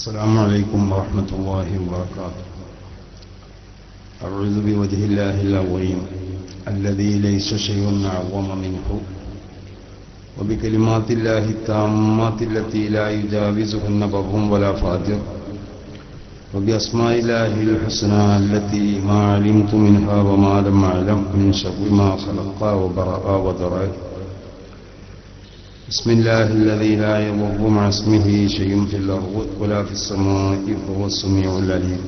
السلام عليكم ورحمة الله وبركاته. أعوذ بوجه الله العظيم الذي ليس شيء أعظم منه وبكلمات الله التامات التي لا يجاوزهن بر ولا فاجر وبأسماء الله الحسنى التي ما علمت منها وما لم أعلم من شر ما خلق وبرأ وذرأ. بسم الله الذي لا يضر مع اسمه شيء في الأرض ولا في السماء وهو السميع العليم.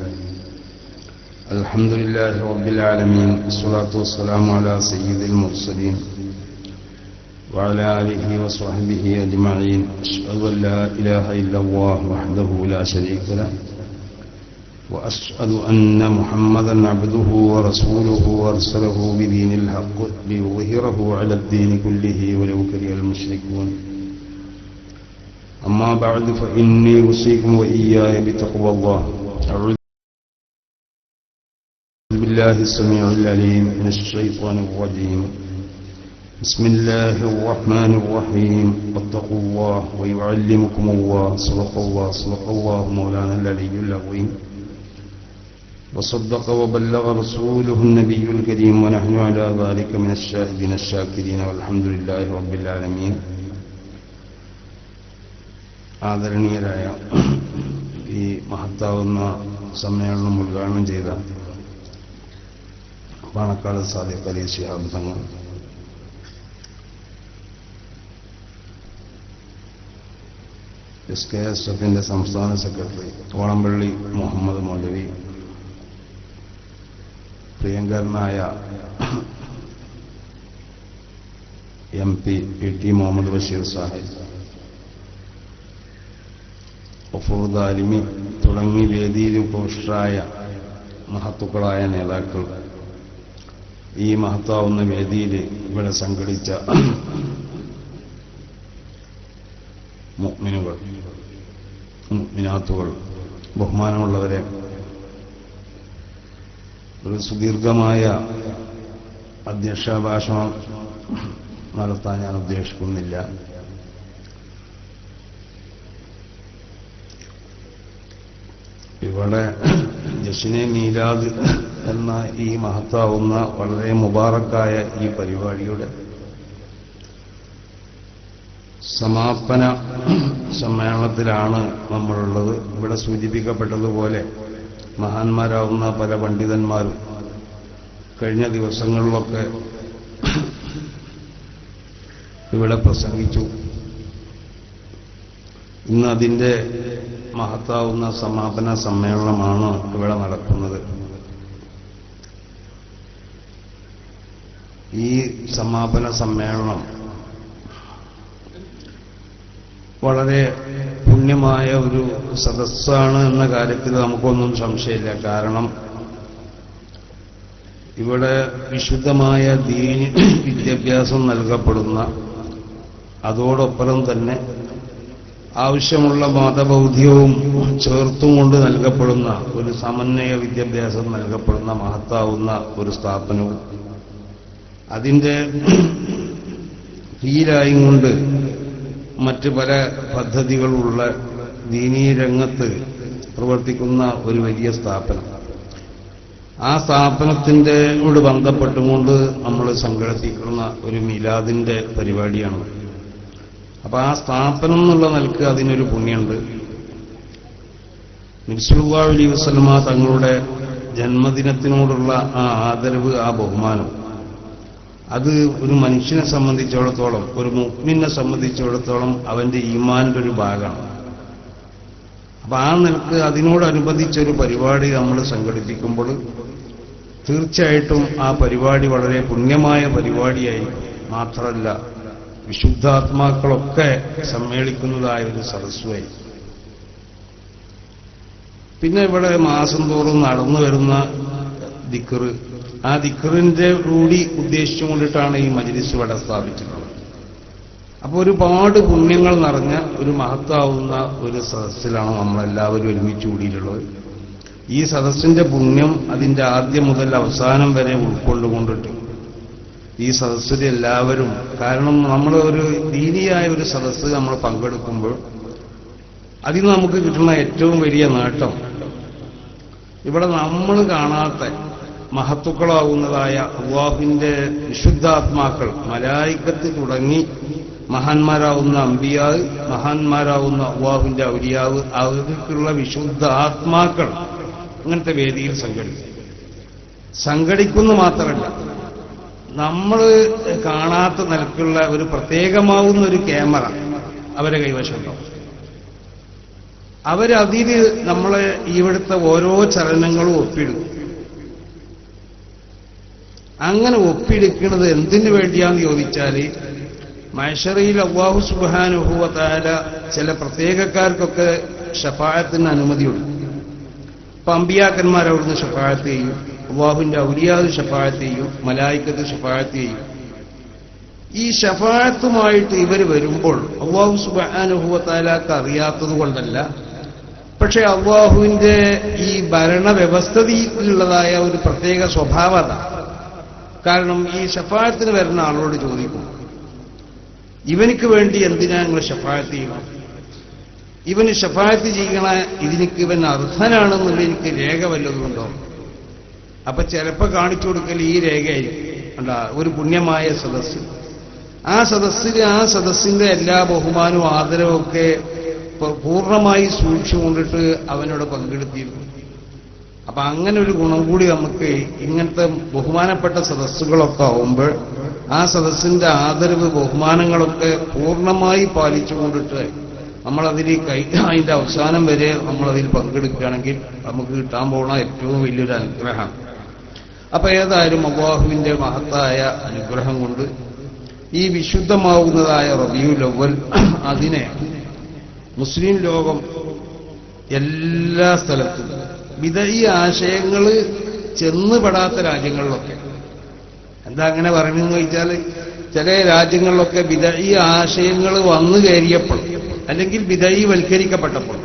الحمد لله رب العالمين، والصلاة والسلام على سيد المرسلين وعلى آله وصحبه أجمعين. أشهد أن لا إله إلا الله وحده لا شريك له، وأشهد أن محمدا عبده ورسوله وأرسله بدين الحق ليظهره على الدين كله ولو كره المشركون. أما بعد، فإني أوصيكم وإياي بتقوى الله. أعوذ بالله السميع العليم من الشيطان الرجيم. بسم الله الرحمن الرحيم. واتقوا الله ويعلمكم الله. صدق الله مولانا العلي العظيم. وصدق وبلغ رسوله النبي الكريم، ونحن على ذلك من الشاهدين الشاكرين، والحمد لله رب العالمين. ആദരണീയരായ ഈ മഹത്താവുന്ന സമ്മേളനം ഉദ്ഘാടനം ചെയ്ത പാണക്കാട് സാദിഖ് അലി ശിഹാബ് തങ്ങൾ, SKSF-ന്റെ സംസ്ഥാന സെക്രട്ടറി ഓളമ്പള്ളി മുഹമ്മദ് മൗലവി, പ്രിയങ്കരനായ MP PT മുഹമ്മദ് ബഷീർ സാഹിബ്, ഗഫൂർ ആലിമി തുടങ്ങി വേദിയിൽ ഉപവിഷ്ടരായ മഹത്തുക്കളായ നേതാക്കൾ, ഈ മഹത്താവുന്ന വേദിയിൽ ഇവിടെ സംഘടിച്ച മുഅ്മിനുകൾ, മുഅ്മിനാത്തുകൾ, ബഹുമാനമുള്ളവരെ, ഒരു സുദീർഘമായ അധ്യക്ഷഭാഷണം നടത്താൻ ഞാൻ ഉദ്ദേശിക്കുന്നില്ല. ഇവിടെ ജശ്നെ മീലാദ് എന്ന ഈ മഹത്താവുന്ന വളരെ മുബാറക്കായ ഈ പരിപാടിയുടെ സമാപന സമ്മേളനത്തിലാണ് നമ്മളുള്ളത്. ഇവിടെ സൂചിപ്പിക്കപ്പെട്ടതുപോലെ മഹാന്മാരാവുന്ന പല പണ്ഡിതന്മാരും കഴിഞ്ഞ ദിവസങ്ങളിലൊക്കെ ഇവിടെ പ്രസംഗിച്ചു. ഇന്ന് അതിൻ്റെ മഹത്താവുന്ന സമാപന സമ്മേളനമാണ് ഇവിടെ നടക്കുന്നത്. ഈ സമാപന സമ്മേളനം വളരെ പുണ്യമായ ഒരു സദസ്സാണ് എന്ന കാര്യത്തിൽ നമുക്കൊന്നും സംശയമില്ല. കാരണം ഇവിടെ വിശുദ്ധമായ ദീനി വിദ്യാഭ്യാസം നൽകപ്പെടുന്ന, അതോടൊപ്പം തന്നെ ആവശ്യമുള്ള മതബൗദ്ധ്യവും ചേർത്തുകൊണ്ട് നൽകപ്പെടുന്ന ഒരു സമന്വയ വിദ്യാഭ്യാസം നൽകപ്പെടുന്ന മഹത്താവുന്ന ഒരു സ്ഥാപനവും, അതിൻ്റെ കീഴിലായും കൊണ്ട് മറ്റ് പല പദ്ധതികളുള്ള ദീനീ രംഗത്ത് പ്രവർത്തിക്കുന്ന ഒരു വലിയ സ്ഥാപനം. ആ സ്ഥാപനത്തിൻ്റെയോട് ബന്ധപ്പെട്ടുകൊണ്ട് നമ്മൾ സംഘടിപ്പിക്കുന്ന ഒരു മീലാദിൻ്റെ പരിപാടിയാണ്. അപ്പോൾ ആ സ്ഥാപനം എന്നുള്ള നിലക്ക് അതിനൊരു പുണ്യമുണ്ട്. നബി സല്ലല്ലാഹു അലൈഹി വസല്ലമ തങ്ങളുടെ ജന്മദിനത്തിനോടുള്ള ആ ആദരവ്, ആ ബഹുമാനം, അത് ഒരു മനുഷ്യനെ സംബന്ധിച്ചിടത്തോളം, ഒരു മുഅ്മിനെ സംബന്ധിച്ചിടത്തോളം അവന്റെ ഈമാനിന്റെ ഒരു ഭാഗമാണ്. അപ്പൊ ആ നിലക്ക് അതിനോടനുബന്ധിച്ചൊരു പരിപാടി നമ്മൾ സംഘടിപ്പിക്കുമ്പോൾ തീർച്ചയായിട്ടും ആ പരിപാടി വളരെ പുണ്യമായ പരിപാടിയായി, മാത്രമല്ല വിശുദ്ധാത്മാക്കളൊക്കെ സമ്മേളിക്കുന്നതായ ഒരു സദസ്സുമായി. പിന്നെ ഇവിടെ മാസം തോറും നടന്നു വരുന്ന ദിക്ർ, ആ ദിക്റിന്റെ കൂടി ഉദ്ദേശിച്ചുകൊണ്ടിട്ടാണ് ഈ മജ്ലിസ് ഇവിടെ സ്ഥാപിച്ചിട്ടുള്ളത്. അപ്പോൾ ഒരുപാട് പുണ്യങ്ങൾ നിറഞ്ഞ ഒരു മഹത്താവുന്ന ഒരു സദസ്സിലാണ് നമ്മളെല്ലാവരും ഒരുമിച്ച് കൂടിയിട്ടുള്ളത്. ഈ സദസ്സിന്റെ പുണ്യം അതിന്റെ ആദ്യം മുതൽ അവസാനം വരെ ഉൾക്കൊണ്ടുകൊണ്ടിട്ട് ഈ സദസ്സിൽ എല്ലാവരും, കാരണം നമ്മൾ ഒരു ദീനിയായ ഒരു സദസ്സ് നമ്മൾ പങ്കെടുക്കുമ്പോൾ അതിൽ നിന്ന് നമുക്ക് കിട്ടുന്ന ഏറ്റവും വലിയ നേട്ടം ഇവിടെ നമ്മൾ കാണാത്ത മഹത്തുക്കളാവുന്നതായ അല്ലാഹുവിന്റെ വിശുദ്ധാത്മാക്കൾ, മലായിക്കത്ത് തുടങ്ങി മഹാന്മാരാവുന്ന അമ്പിയാവ്, മഹാന്മാരാവുന്ന അല്ലാഹുവിന്റെ ഔലിയാവ്, അവർക്കുള്ള വിശുദ്ധ ആത്മാക്കൾ അങ്ങനത്തെ വേദിയിൽ സംഘടിക്കുന്നു മാത്രമല്ല, നമ്മൾ കാണാത്ത നിലക്കുള്ള ഒരു പ്രത്യേകമാവുന്ന ഒരു ക്യാമറ അവരെ കൈവശമുണ്ടാവും. അവരതിൽ നമ്മളെ ഇവിടുത്തെ ഓരോ ചലനങ്ങളും ഒപ്പിടും. അങ്ങനെ ഒപ്പിയെടുക്കുന്നത് എന്തിനു വേണ്ടിയാന്ന് ചോദിച്ചാൽ, മഹ്ശറിൽ അല്ലാഹു സുബ്ഹാനഹു വ തആല ചില പ്രത്യേകക്കാർക്കൊക്കെ ശഫാഅത്തിന് അനുമതിയുണ്ട്. ഇപ്പൊ അമ്പിയാക്കന്മാർ അവിടുന്ന് ശഫാഅത്ത് ചെയ്യും, അല്ലാഹുവിന്റെ ഔലിയാവ് ശഫാഅത്ത് ചെയ്യും, മലായിക്കത്ത് ശഫാഅത്ത് ചെയ്യും. ഈ ശഫാഅത്തുമായിട്ട് ഇവർ വരുമ്പോൾ അല്ലാഹു സുബ്ഹാനഹു വ തആലക്ക് അറിയാത്തത് കൊണ്ടല്ല, പക്ഷെ അല്ലാഹുവിന്റെ ഈ ഭരണവ്യവസ്ഥയിലുള്ളതായ ഒരു പ്രത്യേക സ്വഭാവത കാരണം ഈ ശഫാഅത്തിന് വരുന്ന ആളോട് ചോദിക്കും, ഇവനിക്ക് വേണ്ടി എന്തിനാ നിങ്ങൾ ശഫാഅത്ത് ചെയ്യണം? ഇവന് ശഫാഅത്ത് ചെയ്യണ ഇതിനിക്ക് ഇവൻ അർഹനാണെന്നുള്ള എനിക്ക് രേഖ വല്ലതുകൊണ്ടോ? അപ്പൊ ചിലപ്പോ കാണിച്ചു കൊടുക്കൽ ഈ രേഖയായിരിക്കും. ഒരു പുണ്യമായ സദസ്സ്, ആ സദസ്സിന്റെ എല്ലാ ബഹുമാനവും ആദരവും ഒക്കെ പൂർണ്ണമായി സൂക്ഷിച്ചുകൊണ്ടിട്ട് അവനോട് പങ്കെടുത്തിരുന്നു. അപ്പൊ അങ്ങനെ ഒരു ഗുണം കൂടി നമുക്ക് ഇങ്ങനത്തെ ബഹുമാനപ്പെട്ട സദസ്സുകളൊക്കെ ആവുമ്പോൾ ആ സദസ്സിന്റെ ആദരവ് ബഹുമാനങ്ങളൊക്കെ പൂർണ്ണമായി പാലിച്ചുകൊണ്ടിട്ട് അതിന്റെ അവസാനം വരെ നമ്മളതിൽ പങ്കെടുക്കുകയാണെങ്കിൽ നമുക്ക് കിട്ടാൻ പോകുന്ന ഏറ്റവും വലിയൊരു അനുഗ്രഹമാണ്. അപ്പൊ ഏതായാലും അല്ലാഹുവിന്റെ മഹത്തായ അനുഗ്രഹം കൊണ്ട് ഈ വിശുദ്ധമാവുന്നതായ റബീഉൽ അവ്വൽ അതിനെ മുസ്ലിം ലോകം എല്ലാ സ്ഥലത്തും ബിദഈ ആശയങ്ങൾ ചെന്നുപെടാത്ത രാജ്യങ്ങളിലൊക്കെ, എന്താ അങ്ങനെ പറയുന്നതെന്ന് ചോദിച്ചാൽ, ചില രാജ്യങ്ങളിലൊക്കെ ബിദഈ ആശയങ്ങൾ വന്നു കയറിയപ്പോൾ അല്ലെങ്കിൽ ബിദഈ വൽക്കരിക്കപ്പെട്ടപ്പോൾ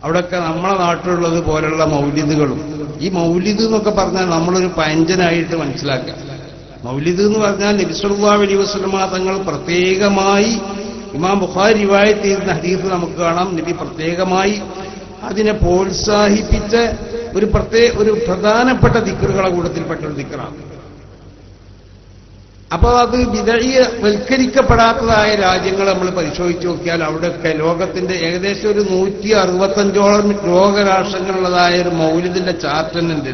അവിടെയൊക്കെ നമ്മളെ നാട്ടിലുള്ളത് പോലുള്ള മൗലിദുകളും, ഈ മൗലിദ് എന്നൊക്കെ പറഞ്ഞാൽ നമ്മളൊരു പഴഞ്ചനായിട്ട് മനസ്സിലാക്കുക. മൗലിദ് എന്ന് പറഞ്ഞാൽ നബി സല്ലല്ലാഹു അലൈഹി വസല്ലം തങ്ങൾ പ്രത്യേകമായി, ഇമാം ബുഖാരി റിവായത്ത് ചെയ്യുന്ന ഹദീസ് നമുക്ക് കാണാം, നബി പ്രത്യേകമായി അതിനെ പ്രോത്സാഹിപ്പിച്ച ഒരു പ്രധാനപ്പെട്ട ദിക്റുകളുടെ കൂട്ടത്തിൽപ്പെട്ട ഒരു ദിക്റാണ്. അപ്പോൾ അത് ബിദഈ വൽക്കരിക്കപ്പെടാത്തതായ രാജ്യങ്ങൾ നമ്മൾ പരിശോധിച്ച് നോക്കിയാൽ അവിടെയൊക്കെ ലോകത്തിന്റെ ഏകദേശം ഒരു 165ഓളം ലോകരാഷ്ട്രങ്ങളുള്ളതായ ഒരു മൗലിദിന്റെ ചാർട്ട് തന്നെ.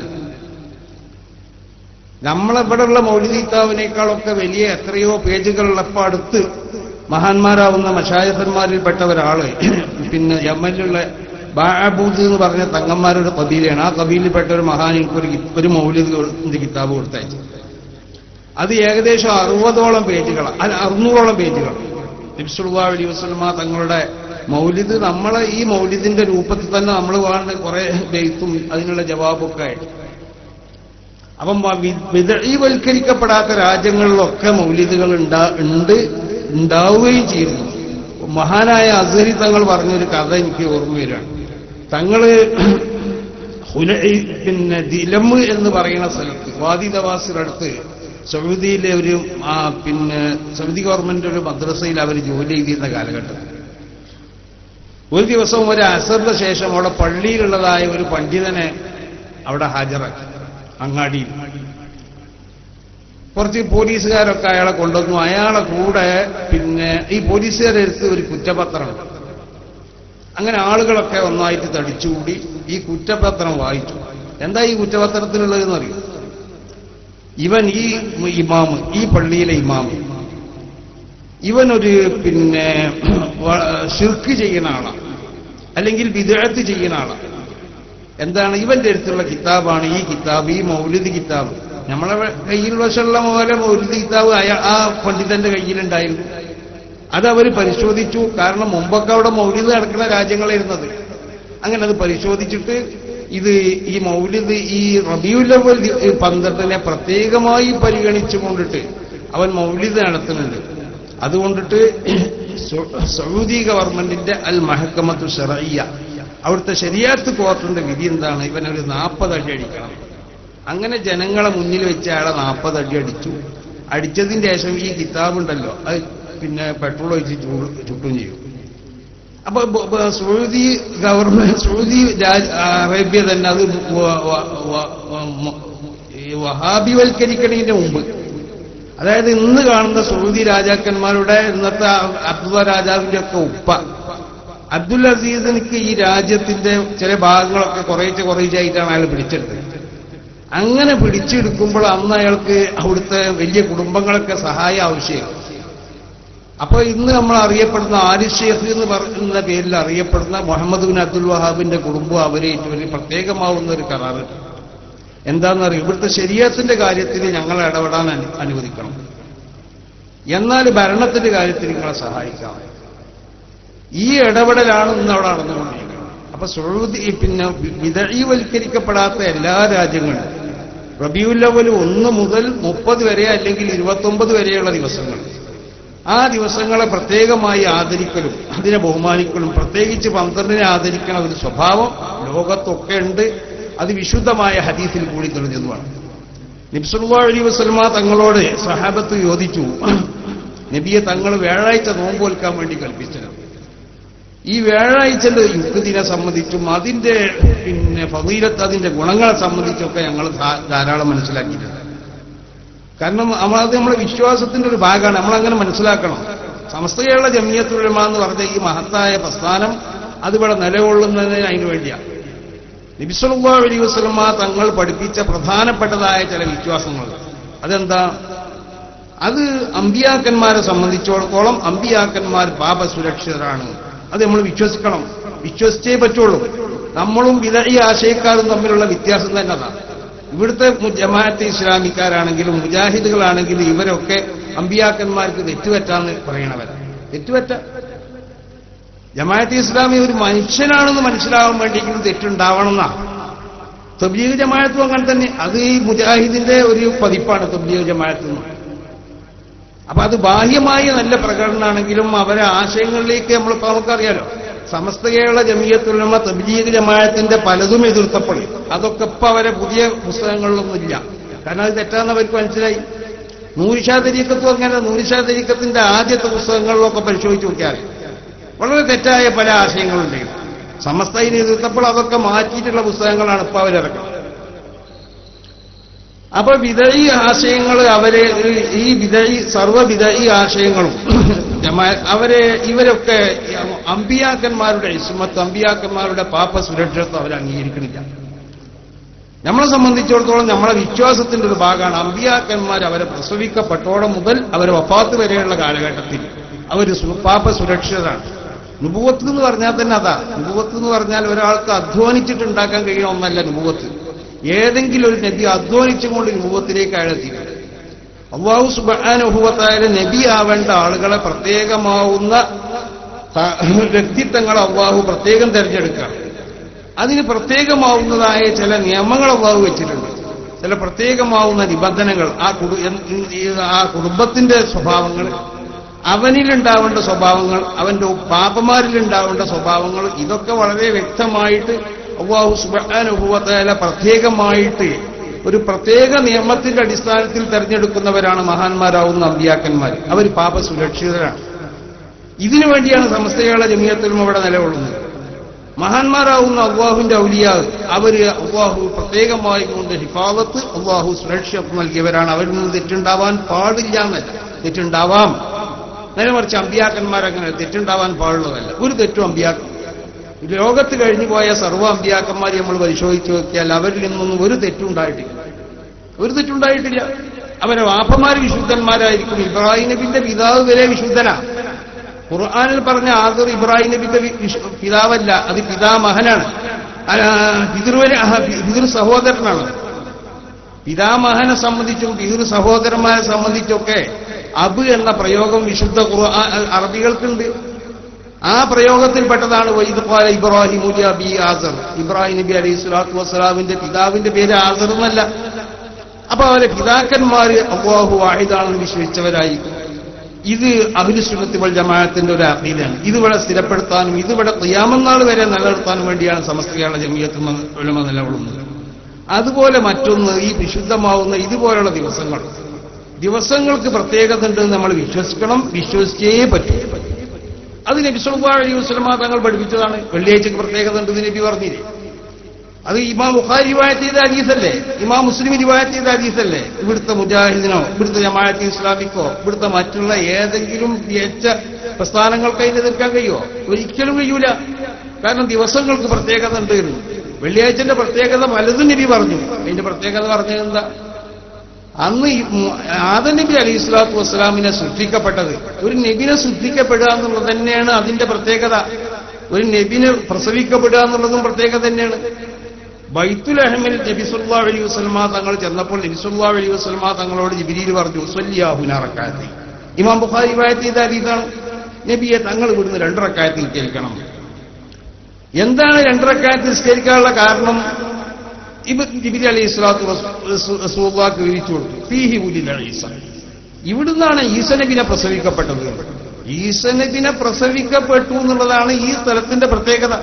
നമ്മളിവിടെയുള്ള മൗലിദ് കിതാബിനേക്കാളൊക്കെ വലിയ എത്രയോ പേജുകളുള്ളപ്പോൾ അടുത്ത് മഹാന്മാരാവുന്ന മശായിഖന്മാരിൽപ്പെട്ട ഒരാള്, പിന്നെ യമനിലുള്ള ബാഅബൂദ് എന്ന് പറഞ്ഞ തങ്ങന്മാരുടെ കബീലയാണ്. ആ കബീലിൽപ്പെട്ട ഒരു മഹാൻ ഒരു മൗലിദ് കിതാബ് കൊടുത്തയച്ചു. അത് ഏകദേശം 60ഓളം പേജുകളാണ്, 600ഓളം പേജുകൾ. നബി സല്ലല്ലാഹു അലൈഹി വസല്ലം തങ്ങളുടെ മൗലിദ് നമ്മളെ ഈ മൗലിദിന്റെ രൂപത്തിൽ തന്നെ നമ്മൾ കാണുന്ന കുറെ ബെയ്ത്തും അതിനുള്ള ജവാബൊക്കെ ആയിട്ട്. അപ്പം ബിദഈവൽക്കരിക്കപ്പെടാത്ത രാജ്യങ്ങളിലൊക്കെ മൗലിദുകൾ ഉണ്ടാവുകയും ചെയ്യുന്നു. മഹാനായ അസ്ഹരി തങ്ങൾ പറഞ്ഞൊരു കഥ എനിക്ക് ഓർമ്മ വരികയാണ്. തങ്ങള് പിന്നെ ദിലമ് എന്ന് പറയുന്ന സ്ഥലത്ത് വാദി ദവാസിനടുത്ത് സൗദിയിലെ ഒരു പിന്നെ സൗദി ഗവൺമെന്റ് ഒരു മദ്രസയിൽ അവർ ജോലി ചെയ്തിരുന്ന കാലഘട്ടം, ഒരു ദിവസം ഒരു അസറിന് ശേഷം അവിടെ പള്ളിയിലുള്ളതായ ഒരു പണ്ഡിതനെ അവിടെ ഹാജരാക്കി. അങ്ങാടിയിൽ കുറച്ച് പോലീസുകാരൊക്കെ അയാളെ കൊണ്ടുവന്നു. അയാളെ കൂടെ പിന്നെ ഈ പോലീസുകാരുടെ അടുത്ത് ഒരു കുറ്റപത്രം. അങ്ങനെ ആളുകളൊക്കെ ഒന്നായിട്ട് തടിച്ചുകൂടി ഈ കുറ്റപത്രം വായിച്ചു. എന്താ ഈ കുറ്റപത്രത്തിലുള്ളതെന്ന് അറിയും? ഇവൻ ഈ ഇമാമ്, ഈ പള്ളിയിലെ ഇമാമ്, ഇവനൊരു പിന്നെ ശിർക്ക് ചെയ്യുന്ന ആളാണ്, അല്ലെങ്കിൽ ബിദ്അത്ത് ചെയ്യുന്ന ആളാണ്. എന്താണ്? ഇവന്റെ അടുത്തുള്ള കിതാബാണ് ഈ കിതാബ്, ഈ മൗലിദ് കിതാബ്. നമ്മളെ കയ്യിൽ വശമുള്ള പോലെ മൗലിദ് കിതാബ് ആ പണ്ഡിതന്റെ കയ്യിലുണ്ടായിരുന്നു. അതവർ പരിശോധിച്ചു. കാരണം മുമ്പൊക്കെ അവിടെ മൗലിദ് നടക്കുന്ന രാജ്യങ്ങളായിരുന്നത്. അങ്ങനെ അത് പരിശോധിച്ചിട്ട് ഇത് ഈ മൗലിദ് ഈ റബീഉൽ അവ്വൽ 12 പ്രത്യേകമായി പരിഗണിച്ചുകൊണ്ടിട്ട് അവൻ മൗലിദ് നടത്തുന്നുണ്ട്. അതുകൊണ്ടിട്ട് സൗദി ഗവൺമെന്റിന്റെ അൽ മഹ്കമത്തു ശർഇയ്യ, അവിടുത്തെ ശരിയാത്ത് കോർട്ടിന്റെ വിധി എന്താണ്? ഇവനൊരു 40 അടി അടിക്കണം. അങ്ങനെ ജനങ്ങളെ മുന്നിൽ വെച്ച് അയാളെ 40 അടി അടിച്ചു. അടിച്ചതിന് ശേഷം ഈ കിതാബുണ്ടല്ലോ അത് പിന്നെ പെട്രോൾ ഒഴിച്ച് ചുട്ടും ചെയ്യും. അപ്പൊ സൗദി ഗവൺമെന്റ്, സൗദി അറേബ്യ തന്നെ അത് വഹാബിവൽക്കരിക്കണതിന്റെ മുമ്പ്, അതായത് ഇന്ന് കാണുന്ന സൗദി രാജാക്കന്മാരുടെ ഇന്നത്തെ അബ്ദുള്ള രാജാവിന്റെ ഒക്കെ ഉപ്പ അബ്ദുൽ അസീസിനിക്ക് ഈ രാജ്യത്തിന്റെ ചില ഭാഗങ്ങളൊക്കെ കുറേച്ചായിട്ടാണ് അയാൾ പിടിച്ചെടുത്തത്. അങ്ങനെ പിടിച്ചെടുക്കുമ്പോൾ അന്ന് അയാൾക്ക് അവിടുത്തെ വലിയ കുടുംബങ്ങളൊക്കെ സഹായം ആവശ്യമാണ്. അപ്പൊ ഇന്ന് നമ്മൾ അറിയപ്പെടുന്ന ആരിഫ് ഷേഖ് എന്ന് പറയുന്ന പേരിൽ അറിയപ്പെടുന്ന മുഹമ്മദ് ബിൻ അബ്ദുൽ വഹാബിന്റെ കുടുംബം അവരേറ്റ് ഒരു പ്രത്യേകമാവുന്ന ഒരു കരാറ് എന്താണെന്നറിയും, ഇവിടുത്തെ ശരീഅത്തിന്റെ കാര്യത്തിൽ ഞങ്ങളെ ഇടപെടാൻ അനുവദിക്കണം, എന്നാൽ ഭരണത്തിന്റെ കാര്യത്തിൽ നിങ്ങളെ സഹായിക്കാം. ഈ ഇടപെടലാണ് ഇന്ന് അവിടെ നടന്നുകൊണ്ടിരിക്കുന്നത്. അപ്പൊ സൗദി പിന്നെ വിദഈവൽക്കരിക്കപ്പെടാത്ത എല്ലാ രാജ്യങ്ങളും റബീഉൽ അവ്വൽ 1 മുതൽ 30 വരെ അല്ലെങ്കിൽ 29 വരെയുള്ള ദിവസങ്ങൾ, ആ ദിവസങ്ങളെ പ്രത്യേകമായി ആദരിക്കലും അതിനെ ബഹുമാനിക്കലും, പ്രത്യേകിച്ച് 12-നെ ആദരിക്കണ ഒരു സ്വഭാവം ലോകത്തൊക്കെ ഉണ്ട്. അത് വിശുദ്ധമായ ഹദീസിൽ കൂടി തെളിഞ്ഞതുമാണ്. നബി സല്ലല്ലാഹു അലൈഹി വസല്ലമ തങ്ങളോട് സഹാബത്ത് ചോദിച്ചു, നബിയെ തങ്ങൾ വ്യാഴാഴ്ച നോമ്പ് നോൽക്കാൻ വേണ്ടി കൽപ്പിച്ചത്. ഈ വ്യാഴാഴ്ചന്റെ യുക്തിനെ സംബന്ധിച്ചും അതിന്റെ പിന്നെ ഫളീലത്ത്, അതിന്റെ ഗുണങ്ങളെ സംബന്ധിച്ചൊക്കെ ഞങ്ങൾ ധാരാളം മനസ്സിലാക്കിയിട്ടുണ്ട്. കാരണം അത് നമ്മുടെ വിശ്വാസത്തിന്റെ ഒരു ഭാഗമാണ്, നമ്മളങ്ങനെ മനസ്സിലാക്കണം. സമസ്ത കേരള ജംഇയ്യത്തുൽ ഉലമ എന്ന് പറഞ്ഞ ഈ മഹത്തായ പ്രസ്ഥാനം അതിവിടെ നിലകൊള്ളുന്നതിന് അതിനു വേണ്ടിയാണ്. നബി സല്ലല്ലാഹു അലൈഹി വസല്ലമ തങ്ങൾ പഠിപ്പിച്ച പ്രധാനപ്പെട്ടതായ ചില വിശ്വാസങ്ങൾ അതെന്താ? അത് അമ്പിയാക്കന്മാരെ സംബന്ധിച്ചിടത്തോളം അമ്പിയാക്കന്മാർ പാപസുരക്ഷിതരാണ്. അത് നമ്മൾ വിശ്വസിക്കണം, വിശ്വസിച്ചേ പറ്റുള്ളൂ. നമ്മളും ബിദഈ ആശയക്കാരും തമ്മിലുള്ള വ്യത്യാസം തന്നെ അതാണ്. ഇവിടുത്തെ ജമാഅത്തെ ഇസ്ലാമിക്കാരാണെങ്കിലും മുജാഹിദുകളാണെങ്കിലും ഇവരൊക്കെ അമ്പിയാക്കന്മാർക്ക് തെറ്റുപറ്റാന്ന് പറയണവരാണ്. തെറ്റുപറ്റ ജമാഅത്തെ ഇസ്ലാമി ഒരു മനുഷ്യനാണെന്ന് മനസ്സിലാവാൻ വേണ്ടിയെങ്കിലും തെറ്റുണ്ടാവണമെന്നാണ്. തബ്ലീഗ് ജമാഅത്തും അങ്ങനെ തന്നെ. അത് ഈ മുജാഹിദിന്റെ ഒരു പതിപ്പാണ് തബ്ലീഗ് ജമാഅത്ത്. അപ്പൊ അത് ബാഹ്യമായ നല്ല പ്രകടനമാണെങ്കിലും അവരെ ആശയങ്ങളിലേക്ക് നമുക്കറിയാലോ, സമസ്ത കേരള ജംഇയ്യത്തുൽ ഉലമ തബ്ലീഗ് ജമാഅത്തിന്റെ പലതും എതിർത്തപ്പോൾ അതൊക്കെ ഇപ്പൊ അവരെ പുതിയ പുസ്തകങ്ങളിലൊന്നുമില്ല. കാരണം അത് തെറ്റാന്ന് അവർക്ക് മനസ്സിലായി. നൂരിഷാ തരീഖത്തും അങ്ങനെ, നൂരിഷാ തരീഖത്തിന്റെ ആദ്യത്തെ പുസ്തകങ്ങളിലൊക്കെ പരിശോധിച്ച് നോക്കിയാൽ വളരെ തെറ്റായ പല ആശയങ്ങളുണ്ട്. സമസ്തയെ എതിർത്തപ്പോൾ അതൊക്കെ മാറ്റിയിട്ടുള്ള പുസ്തകങ്ങളാണ് ഇപ്പൊ അവരിറക്കുന്നത്. അപ്പൊ ബിദഈ ആശയങ്ങൾ അവരെ ഈ സർവ്വ ബിദഈ ആശയങ്ങളും ഇവരൊക്കെ അമ്പിയാക്കന്മാരുടെ ഇസ്മത്ത്, അമ്പിയാക്കന്മാരുടെ പാപ സുരക്ഷിതത്വം അവർ അംഗീകരിക്കണില്ല. നമ്മളെ സംബന്ധിച്ചിടത്തോളം നമ്മളെ വിശ്വാസത്തിന്റെ ഒരു ഭാഗമാണ് അമ്പിയാക്കന്മാർ അവരെ പ്രസവിക്കപ്പെട്ടോളം മുതൽ അവരെ വഫാത്ത് വരെയുള്ള കാലഘട്ടത്തിൽ അവർ പാപ സുരക്ഷിതരാണ്. നുബുവത്ത് എന്ന് പറഞ്ഞാൽ തന്നെ അതാ. നുബുവത്ത് എന്ന് പറഞ്ഞാൽ ഒരാൾക്ക് അധ്വാനിച്ചിട്ടുണ്ടാക്കാൻ കഴിയുന്ന ഒന്നല്ല നുബുവത്ത്. ഏതെങ്കിലും ഒരു നബി അധ്വാനിച്ചുകൊണ്ട് നുബുവത്തിലേക്ക് അഴത്തിയിട്ടുണ്ട്. അല്ലാഹു സുബ്ഹാനഹു വ തആല നബി ആവേണ്ട ആളുകളെ പ്രത്യേകമാവുന്ന വ്യക്തിത്വങ്ങൾ അല്ലാഹു പ്രത്യേകം തിരഞ്ഞെടുക്കുക. അതിന് പ്രത്യേകമാവുന്നതായ ചില നിയമങ്ങൾ അല്ലാഹു വെച്ചിട്ടുണ്ട്, ചില പ്രത്യേകമാവുന്ന നിബന്ധനകൾ. ആ കുടുംബത്തിന്റെ സ്വഭാവങ്ങൾ, അവനിലുണ്ടാവേണ്ട സ്വഭാവങ്ങൾ, അവന്റെ പാപമാരിലുണ്ടാവേണ്ട സ്വഭാവങ്ങൾ, ഇതൊക്കെ വളരെ വ്യക്തമായിട്ട് അല്ലാഹു സുബ്ഹാനഹു വ തആല പ്രത്യേകമായിട്ട് ഒരു പ്രത്യേക നിയമത്തിന്റെ അടിസ്ഥാനത്തിൽ തെരഞ്ഞെടുക്കുന്നവരാണ് മഹാന്മാരാവുന്ന അമ്പിയാക്കന്മാർ. അവർ പാപ സുരക്ഷിതരാണ്. ഇതിനു വേണ്ടിയാണ് സമസ്ത കേരള ജംഇയ്യത്തുൽ ഉലമ ഇവിടെ നിലകൊള്ളുന്നത്. മഹാന്മാരാവുന്ന അല്ലാഹുവിന്റെ ഔലിയാ അവര് അല്ലാഹു പ്രത്യേകമായി കൊണ്ട് ഹിഫാദത്ത്, അല്ലാഹു സുരക്ഷ നൽകിയവരാണ്. അവരിൽ നിന്ന് തെറ്റുണ്ടാവാൻ പാടില്ല എന്നല്ല, തെറ്റുണ്ടാവാം. നേരെ മറിച്ച് അമ്പിയാക്കന്മാരങ്ങനെ തെറ്റുണ്ടാവാൻ പാടുള്ളതല്ല. ഒരു തെറ്റും ലോകത്ത് കഴിഞ്ഞു പോയ സർവ്വ അമ്പിയാക്കന്മാരെ നമ്മൾ പരിശോധിച്ചു നോക്കിയാൽ അവരിൽ നിന്നൊന്നും ഒരു തെറ്റുണ്ടായിട്ടില്ല. ഒരു തെറ്റുണ്ടായിട്ടില്ല. അവരെ വാപ്പമാര് വിശുദ്ധന്മാരായിരിക്കും. ഇബ്രാഹിം നബിന്റെ പിതാവ് വരെ വിശുദ്ധനാ. ഖുർആനിൽ പറഞ്ഞ ആദർ ഇബ്രാഹിം നബിന്റെ പിതാവല്ല, അത് പിതാമഹനാണ്. പിതൃ സഹോദരനാണ്. പിതാമഹനെ സംബന്ധിച്ചും പിതൃ സഹോദരന്മാരെ സംബന്ധിച്ചൊക്കെ അബ് എന്ന പ്രയോഗം വിശുദ്ധ ഖുർആൻ അറബികൾക്കുണ്ട്. ആ പ്രയോഗത്തിൽപ്പെട്ടതാണ് വൈദ് ഖാല ഇബ്രാഹിമു ലി ആസർ. ഇബ്രാഹിം നബി അലൈഹി സ്വലാത്തു വസ്സലാമിന്റെ പിതാവിന്റെ പേര് ആസർ എന്നല്ല. അപ്പൊ അവരെ പിതാക്കന്മാര് അല്ലാഹു വാഹിദാണെന്ന് വിശ്വസിച്ചവരായിരിക്കും. ഇത് അഹ്ലു സുന്നത്തി വൽ ജമാഅത്തിന്റെ ഒരു അഖീദയാണ്. ഇതിവിടെ സ്ഥിരപ്പെടുത്താനും ഇതിവിടെ ഖിയാമത്ത് നാൾ വരെ നിലനിർത്താനും വേണ്ടിയാണ് സമസ്ത കേരള ജംഇയ്യത്തുൽ ഉലമ നിലകൊള്ളുന്നത്. അതുപോലെ മറ്റൊന്ന്, ഈ വിശുദ്ധമാവുന്ന ഇതുപോലുള്ള ദിവസങ്ങൾക്ക് പ്രത്യേകത ഉണ്ടെന്ന് നമ്മൾ വിശ്വസിക്കണം, വിശ്വസിച്ചേ പറ്റൂ. അത് നബി സല്ലല്ലാഹു അലൈഹി വസല്ലം തങ്ങൾ പഠിപ്പിച്ചതാണ്. വെള്ളിയാഴ്ചക്ക് പ്രത്യേകത ഉണ്ടെന്ന് നബി പറഞ്ഞില്ലേ? അത് ഇമാം ബുഖാരി റിവായത്ത് ചെയ്ത ഹദീസല്ലേ? ഇമാം മുസ്ലിം റിവായത്ത് ചെയ്ത ഹദീസല്ലേ? ഇവിടുത്തെ മുജാഹിദിനോ ഇവിടുത്തെ ജമാഅത്തെ ഇസ്ലാമിക്കോ ഇവിടുത്തെ മറ്റുള്ള ഏതെങ്കിലും പ്രസ്ഥാനങ്ങൾക്ക് അതിനെ എതിർക്കാൻ കഴിയുമോ? ഒരിക്കലും കഴിയൂല. കാരണം ദിവസങ്ങൾക്ക് പ്രത്യേകത ഉണ്ട്. വെള്ളിയാഴ്ചന്റെ പ്രത്യേകത പലതും നബി പറഞ്ഞു. അതിന്റെ പ്രത്യേകത പറഞ്ഞത് എന്താ? അന്ന് ആദം നബി അലൈഹി സ്വലാത്തു വസ്സലാമിനെ സൃഷ്ടിക്കപ്പെട്ടത്. ഒരു നബിനെ സൃഷ്ടിക്കപ്പെടുക എന്നുള്ളത് തന്നെയാണ് അതിന്റെ പ്രത്യേകത. ഒരു നബിനെ പ്രസവിക്കപ്പെടുക എന്നുള്ളതും പ്രത്യേകത തന്നെയാണ്. ബൈത്തുൽ അഹ്മിൽ നബി സല്ലല്ലാഹു അലൈഹി വസല്ലം തങ്ങൾ ചെന്നപ്പോൾ നബി സല്ലല്ലാഹു അലൈഹി വസല്ലം തങ്ങളോട് ജിബ്രീൽ പറഞ്ഞു, സ്വല്ലിയാ ഹുനാ റക്അത്തൈൻ. ഇമാം ബുഖാരി റിവായത്ത് ചെയ്ത ഹദീസാണ്. നബിയെ തങ്ങൾ ഇവിടുന്ന് 2 റക്അത്ത് നിസ്കരിക്കണം. എന്താണ് 2 റക്അത്ത് നിസ്കരിക്കാനുള്ള കാരണം? ജിബ്രീൽ അലൈഹി സ്വലാത്തു റസൂലുള്ളാഹിക്ക് വിവരിച്ചു കൊടുത്തു. ഫീഹി ഉലിദ ഈസ, ഇവിടുന്നാണ് ഈസ നബിനെ പ്രസവിക്കപ്പെട്ടത്. ഈസ നബിനെ പ്രസവിക്കപ്പെട്ടു എന്നുള്ളതാണ് ഈ സ്ഥലത്തിന്റെ പ്രത്യേകത.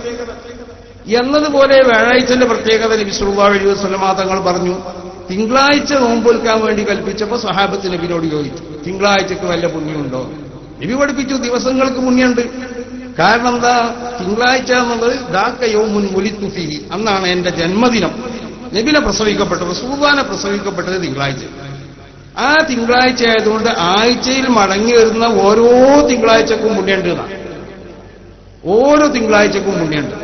എന്നതുപോലെ വ്യാഴാഴ്ചന്റെ പ്രത്യേകത നബി സല്ലല്ലാഹു അലൈഹി വസല്ലം തങ്ങൾ പറഞ്ഞു. തിങ്കളാഴ്ച നോമ്പൊൽക്കാൻ വേണ്ടി കൽപ്പിച്ചപ്പോൾ സഹാബത്ത് നബിയോട് ചോദിച്ചു, തിങ്കളാഴ്ചക്ക് വല്ല പുണ്യമുണ്ടോ? നബി പഠിപ്പിച്ചു, ദിവസങ്ങൾക്ക് പുണ്യമുണ്ട്. കാരണം എന്താ? തിങ്കളാഴ്ച എന്നുള്ളത് ദാക യൗമുൻ വുലിദ്തു ഫീഹി, അന്നാണ് എന്റെ ജന്മദിനം. നബിനെ പ്രസവിക്കപ്പെട്ടത്, റസൂലുള്ളാഹിനെ പ്രസവിക്കപ്പെട്ടത് തിങ്കളാഴ്ച. ആ തിങ്കളാഴ്ച ആയതുകൊണ്ട് ആഴ്ചയിൽ മടങ്ങി വരുന്ന ഓരോ തിങ്കളാഴ്ചക്കും പുണ്യമുണ്ട് എന്നാണ്. ഓരോ തിങ്കളാഴ്ചക്കും പുണ്യമുണ്ട്.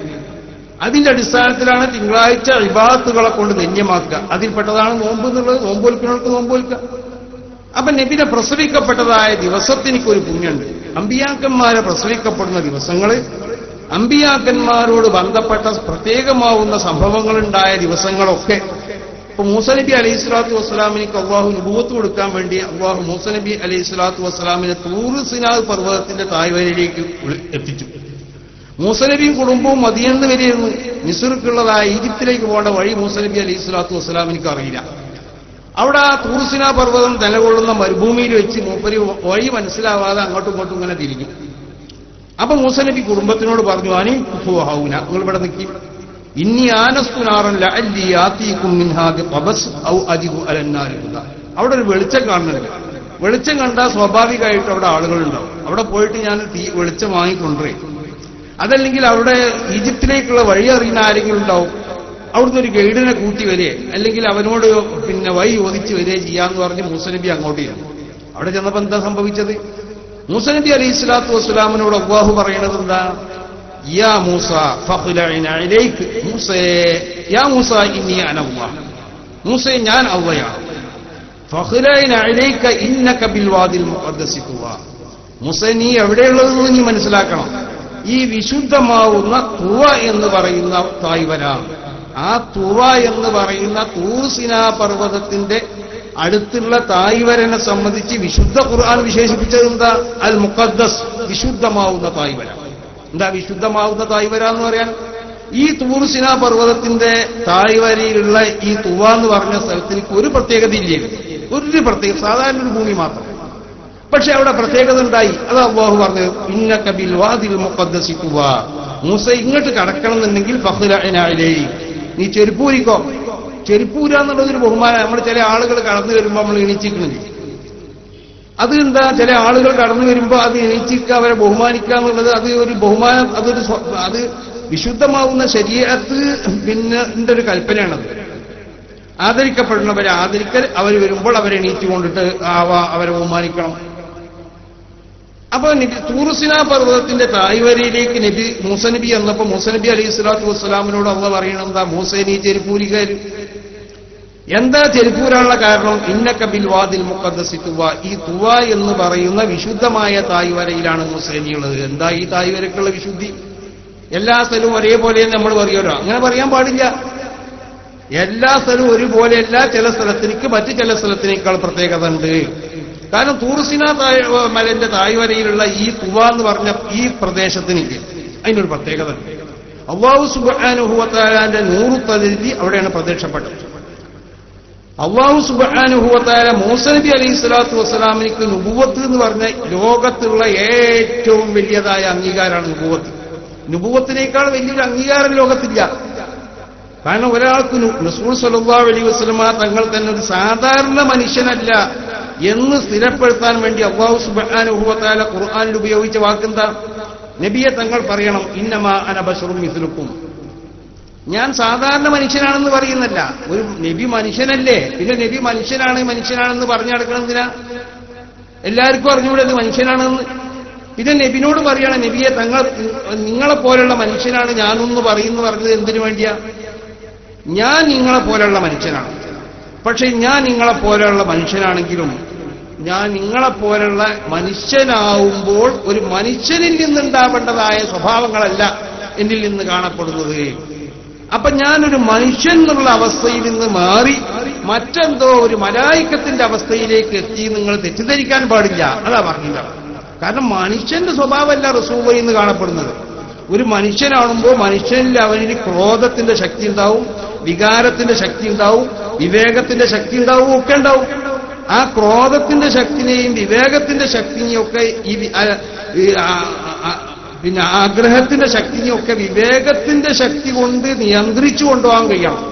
അതിന്റെ അടിസ്ഥാനത്തിലാണ് തിങ്കളാഴ്ച ഇബാദത്തുകളെ കൊണ്ട് ധന്യമാക്കുക. അതിൽപ്പെട്ടതാണ് നോമ്പ് എന്നുള്ളത്. നോമ്പൊൽക്കുന്നവർക്ക് നോമ്പൊൽക്കുക. അപ്പൊ നബിനെ പ്രസവിക്കപ്പെട്ടതായ ദിവസത്തിനൊരു പുണ്യമുണ്ട്. അമ്പിയാക്കന്മാരെ പ്രസവിക്കപ്പെടുന്ന ദിവസങ്ങള്, അമ്പിയാക്കന്മാരോട് ബന്ധപ്പെട്ട പ്രത്യേകമാവുന്ന സംഭവങ്ങളുണ്ടായ ദിവസങ്ങളൊക്കെ. ഇപ്പൊ മൂസ നബി അലൈഹി സ്വലാത്തു വസ്സലാമിനിക്ക് അള്ളാഹു നുബുവത്ത് കൊടുക്കാൻ വേണ്ടി അള്ളാഹു മൂസ നബി അലൈഹി സ്വലാത്തു വസ്സലാമിനെ തൂർ സിനാ പർവ്വതത്തിന്റെ താഴ്വരയിലേക്ക് എത്തിച്ചു. മൂസ നബിയും കുടുംബവും മദീനന്ന് വരെയായിരുന്നു. മിസ്റിക്കുള്ളതായ ഈജിപ്തിലേക്ക് പോകേണ്ട വഴി മൂസ നബി അലൈഹി സ്വലാത്തു വസ്സലാമിനിക്ക് അറിയില്ല. അവിടെ ആ തൂർ സിനാ പർവ്വതം നിലകൊള്ളുന്ന മരുഭൂമിയിൽ വെച്ച് മൂപ്പര് വഴി മനസ്സിലാവാതെ അങ്ങോട്ടും ഇങ്ങോട്ടും ഇങ്ങനെ തിരിഞ്ഞു. അപ്പൊ മൂസ നബി കുടുംബത്തിനോട് പറഞ്ഞു, അനി ഹൗന, നിങ്ങൾ ഇവിടെ നിൽക്കി, ഇന്നി ആനസ്തുനാറൻ ലഅല്ലി ആതീകും മിൻഹാ ബിഖബസ് ഔ അജിദു അലന്നാരി ഹുദ. അവിടെ ഒരു വെളിച്ചം കാണുന്നുണ്ട്. വെളിച്ചം കണ്ടാൽ സ്വാഭാവികമായിട്ട് അവിടെ ആളുകളുണ്ടാവും. അവിടെ പോയിട്ട് ഞാൻ വെളിച്ചം വാങ്ങിക്കൊണ്ടേ. അതല്ലെങ്കിൽ അവിടെ ഈജിപ്തിലേക്കുള്ള വഴി അറിയുന്ന ആരെങ്കിലും ഉണ്ടാവും. അവിടുന്ന് ഒരു ഗൈഡിനെ കൂട്ടി വരികയെ അല്ലെങ്കിൽ അവനോട് വഴി ചോദിച്ച് വരികയെ ചെയ്യാന്ന് പറഞ്ഞ് മൂസ നബി അങ്ങോട്ട് ചെന്നു. അവിടെ ചെന്നപ്പോ എന്താ സംഭവിച്ചത്? മൂസ നബി അലൈഹി സ്വലാത്തു വസ്സലാമിനോട് അല്ലാഹു പറയണത് എന്താ? യാ മൂസ ഫഖ്ലഇന ഇലൈക്, യാ മൂസ ഇന്നി അന അല്ലാഹ്, മൂസേ ഞാൻ അല്ലാഹയാണ്. ഫഖ്ലഇന ഇലൈക ഇന്നക ബിൽ വാദിൽ മുഖദ്ദസി തുവ, മൂസ നീ എവിടെയുള്ളതെന്ന് നീ മനസ്സിലാക്കണം. ഈ വിശുദ്ധമാവുന്ന തുവ എന്ന് പറയുന്ന തായ്വര, ആ തുവ എന്ന് പറയുന്ന തൂർ സിനാ പർവ്വതത്തിന്റെ അടുത്തുള്ള തായ്വരനെ സംബന്ധിച്ച് വിശുദ്ധ ഖുർആൻ വിശേഷിപ്പിച്ചത് എന്താ? അൽ മുഖദ്ദസ്, വിശുദ്ധമാവുന്ന തായ്വര. എന്താ വിശുദ്ധമാവുന്ന തായ്വര എന്ന് പറയാൻ? ഈ തൂർ സിനാ പർവ്വതത്തിന്റെ തായ്വരയിലുള്ള ഈ തുവ എന്ന് പറഞ്ഞ സ്ഥലത്തിന് ഒരു പ്രത്യേകതയില്ലേ? ഒരു പ്രത്യേകത, സാധാരണ ഒരു ഭൂമി മാത്രം. പക്ഷെ അവിടെ പ്രത്യേകത ഉണ്ടായി. അത് അല്ലാഹു പറഞ്ഞത്, ഇന്നക ബിൽ വാദിൽ മുഖദ്ദസി തുവ, മൂസ ഇങ്ങോട്ട് കടക്കണം എന്നുണ്ടെങ്കിൽ ഫഖ്ലഇന ഇലൈക്, നീ ചെരുപ്പൂരിക്കോ. ചെരുപ്പൂര എന്നുള്ളതൊരു ബഹുമാനം. നമ്മൾ ചില ആളുകൾ കടന്നു വരുമ്പോൾ നമ്മൾ എണീച്ചിരിക്കുന്നില്ല. അത് എന്താ? ചില ആളുകൾ കടന്നു വരുമ്പോൾ അത് എണീച്ചിരിക്കുക, അവരെ ബഹുമാനിക്കുക എന്നുള്ളത് അത് ഒരു ബഹുമാനം, അത് വിശുദ്ധമാവുന്ന ശരീഅത്ത് ഒരു കൽപ്പനയാണത്. ആദരിക്കപ്പെടുന്നവരെ ആദരിക്കൽ, അവർ വരുമ്പോൾ അവരെ എണീച്ചു കൊണ്ടിട്ട് അവരെ ബഹുമാനിക്കണം. അപ്പൊ തൂർ സിനാ പർവ്വതത്തിന്റെ തായ്വരയിലേക്ക് മൂസ നബി എന്നപ്പോ മൂസ നബി അലൈഹി സ്വലാത്തു വസ്സലാമിനോട് അള്ളാഹു പറയണം, എന്താ മൂസേ നീ ചെരുപ്പൂരിക്കാര്. എന്താ ചെരുപ്പൂരാനുള്ള കാരണം? ഇന്നക ബിൽ വാദിൽ മുഖദ്ദസി തുവ, ഈ തുവ എന്ന് പറയുന്ന വിശുദ്ധമായ തായ്വരയിലാണ് മൂസേ നീ ഉള്ളത്. എന്താ ഈ തായ്വരക്കുള്ള വിശുദ്ധി? എല്ലാ സ്ഥലവും ഒരേപോലെ നമ്മൾ പറയുമല്ലോ, അങ്ങനെ പറയാൻ പാടില്ല. എല്ലാ സ്ഥലവും ഒരുപോലെയല്ല. ചില സ്ഥലത്തിലേക്ക് മറ്റു ചില സ്ഥലത്തിനേക്കാൾ പ്രത്യേകത ഉണ്ട്. കാരണം തൂർ സിനാ മലന്റെ തായ്വരയിലുള്ള ഈ തുവ എന്ന് പറഞ്ഞ ഈ പ്രദേശത്തിനിക്ക് അതിനൊരു പ്രത്യേകത ഉണ്ട്. അല്ലാഹു സുബ്ഹാനഹു വ തആലയുടെ നൂറു തജല്ലി അവിടെയാണ് പ്രത്യക്ഷപ്പെട്ടത്. അല്ലാഹു സുബ്ഹാനഹു വ തആല മൂസ നബി അലൈഹി സ്വലാത്തു വസ്സലാമിക്ക് നുബുവത്ത് എന്ന് പറഞ്ഞ ലോകത്തുള്ള ഏറ്റവും വലിയതായ അംഗീകാരമാണ് നുബുവത്ത്. നുബുവത്തിനേക്കാൾ വലിയൊരു അംഗീകാരം ലോകത്തില്ല. കാരണം ഒരാൾക്ക് റസൂൽ സ്വല്ലല്ലാഹു അലൈഹി വസല്ലമ തങ്ങൾ തന്നെ ഒരു സാധാരണ മനുഷ്യനല്ല എന്ന് സ്ഥിരപ്പെടുത്താൻ വേണ്ടി അല്ലാഹു സുബ്ഹാനഹു വ തആല ഖുർആനിൽ ഉപയോഗിച്ച വാക്കെന്താ? നബിയെ തങ്ങൾ പറയണം, ഇന്നമാ അന ബശറും മിസ്ലുക്കും, ഞാൻ സാധാരണ മനുഷ്യനാണെന്ന് പറയുന്നല്ല. ഒരു നബി മനുഷ്യനല്ലേ, പിന്നെ നബി മനുഷ്യനാണെന്ന് പറഞ്ഞു നടക്കണമെന്തിനാ? എല്ലാവർക്കും അറിഞ്ഞൂടെ ഇത് മനുഷ്യനാണെന്ന്? പിന്നെ നബിനോട് പറയണം, നബിയെ തങ്ങൾ നിങ്ങളെപ്പോലുള്ള മനുഷ്യനാണ് ഞാനൊന്ന് പറഞ്ഞത് എന്തിനു വേണ്ടിയാ? ഞാൻ നിങ്ങളെപ്പോലുള്ള മനുഷ്യനാണ്, പക്ഷെ ഞാൻ നിങ്ങളെപ്പോലെയുള്ള മനുഷ്യനാണെങ്കിലും ഞാൻ നിങ്ങളെപ്പോലുള്ള മനുഷ്യനാവുമ്പോൾ ഒരു മനുഷ്യനിൽ നിന്നുണ്ടാവേണ്ടതായ സ്വഭാവങ്ങളല്ല എന്നിൽ നിന്ന് കാണപ്പെടുന്നത്. അപ്പൊ ഞാനൊരു മനുഷ്യൻ എന്നുള്ള അവസ്ഥയിൽ നിന്ന് മാറി മറ്റെന്തോ ഒരു മലായിക്കത്തിന്റെ അവസ്ഥയിലേക്ക് എത്തി നിങ്ങൾ തെറ്റിദ്ധരിക്കാൻ പാടില്ല. അതാ പറഞ്ഞില്ല. കാരണം മനുഷ്യന്റെ സ്വഭാവമല്ല റസൂലുള്ളാഹിയിൽ നിന്ന് കാണപ്പെടുന്നത്. ഒരു മനുഷ്യനാകുമ്പോൾ മനുഷ്യനിൽ അവന് ക്രോധത്തിന്റെ ശക്തി ഉണ്ടാവും, വികാരത്തിന്റെ ശക്തി ഉണ്ടാവും, വിവേകത്തിന്റെ ശക്തി ഉണ്ടാവും, ഒക്കെ ഉണ്ടാവും. ആ ക്രോധത്തിന്റെ ശക്തിനെയും വിവേകത്തിന്റെ ശക്തിനെയും ഒക്കെ പിന്നെ ആഗ്രഹത്തിന്റെ ശക്തിനെയൊക്കെ വിവേകത്തിന്റെ ശക്തി കൊണ്ട് നിയന്ത്രിച്ചു കൊണ്ടുപോകാൻ കഴിയണം.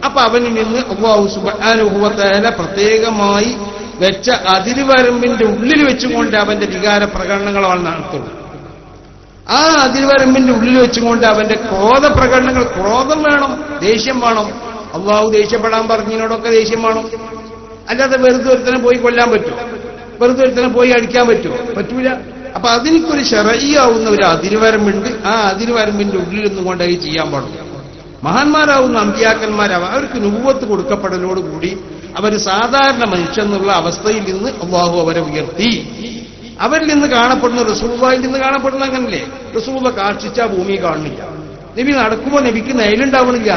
അപ്പൊ അവനിൽ നിന്ന് അല്ലാഹു സുബ്ഹാനഹു വ തആല പ്രത്യേകമായി വെച്ച അതിരുവരമ്പിന്റെ ഉള്ളിൽ വെച്ചുകൊണ്ട് അവന്റെ വികാര പ്രകടനങ്ങൾ അവൻ നടത്തുള്ളൂ. ആ അതിരുവരമ്പിന്റെ ഉള്ളിൽ വെച്ചുകൊണ്ട് അവന്റെ ക്രോധ പ്രകടനങ്ങൾ, ക്രോധം വേണം, ദേഷ്യം വേണം. അല്ലാഹു ദേഷ്യപ്പെടാൻ പറഞ്ഞതിനോടൊക്കെ ദേഷ്യം വേണം. അല്ലാതെ വെറുതെ ഒരുത്തനെ പോയി കൊല്ലാൻ പറ്റുമോ? വെറുതെ ഒരുത്തനെ പോയി അടിക്കാൻ പറ്റുമോ? പറ്റൂല. അപ്പൊ അതിനൊരു ശരഈയാവുന്ന ഒരു അതിരുവരമ്പുണ്ട്. ആ അതിരുവരമ്പിന്റെ ഉള്ളിൽ നിന്നുകൊണ്ട് അത് ചെയ്യാൻ പാടില്ല. മഹാന്മാരാവുന്ന അമ്പിയാക്കന്മാരാവും, അവർക്ക് നുബുവത്ത് കൊടുക്കപ്പെടലോടുകൂടി അവർ സാധാരണ മനുഷ്യന്നുള്ള അവസ്ഥയിൽ നിന്ന് അല്ലാഹു അവരെ ഉയർത്തി. അവരിൽ നിന്ന് കാണപ്പെടുന്ന റസൂലുള്ളാഹിൽ നിന്ന് കാണപ്പെടുന്ന അങ്ങനല്ലേ? റസൂലുള്ളാഹി കാക്ഷിച്ചാ ഭൂമി കാണുന്നില്ല. നബി നടക്കുമ്പോൾ നബിക്ക് നൈലുണ്ടാവണില്ല.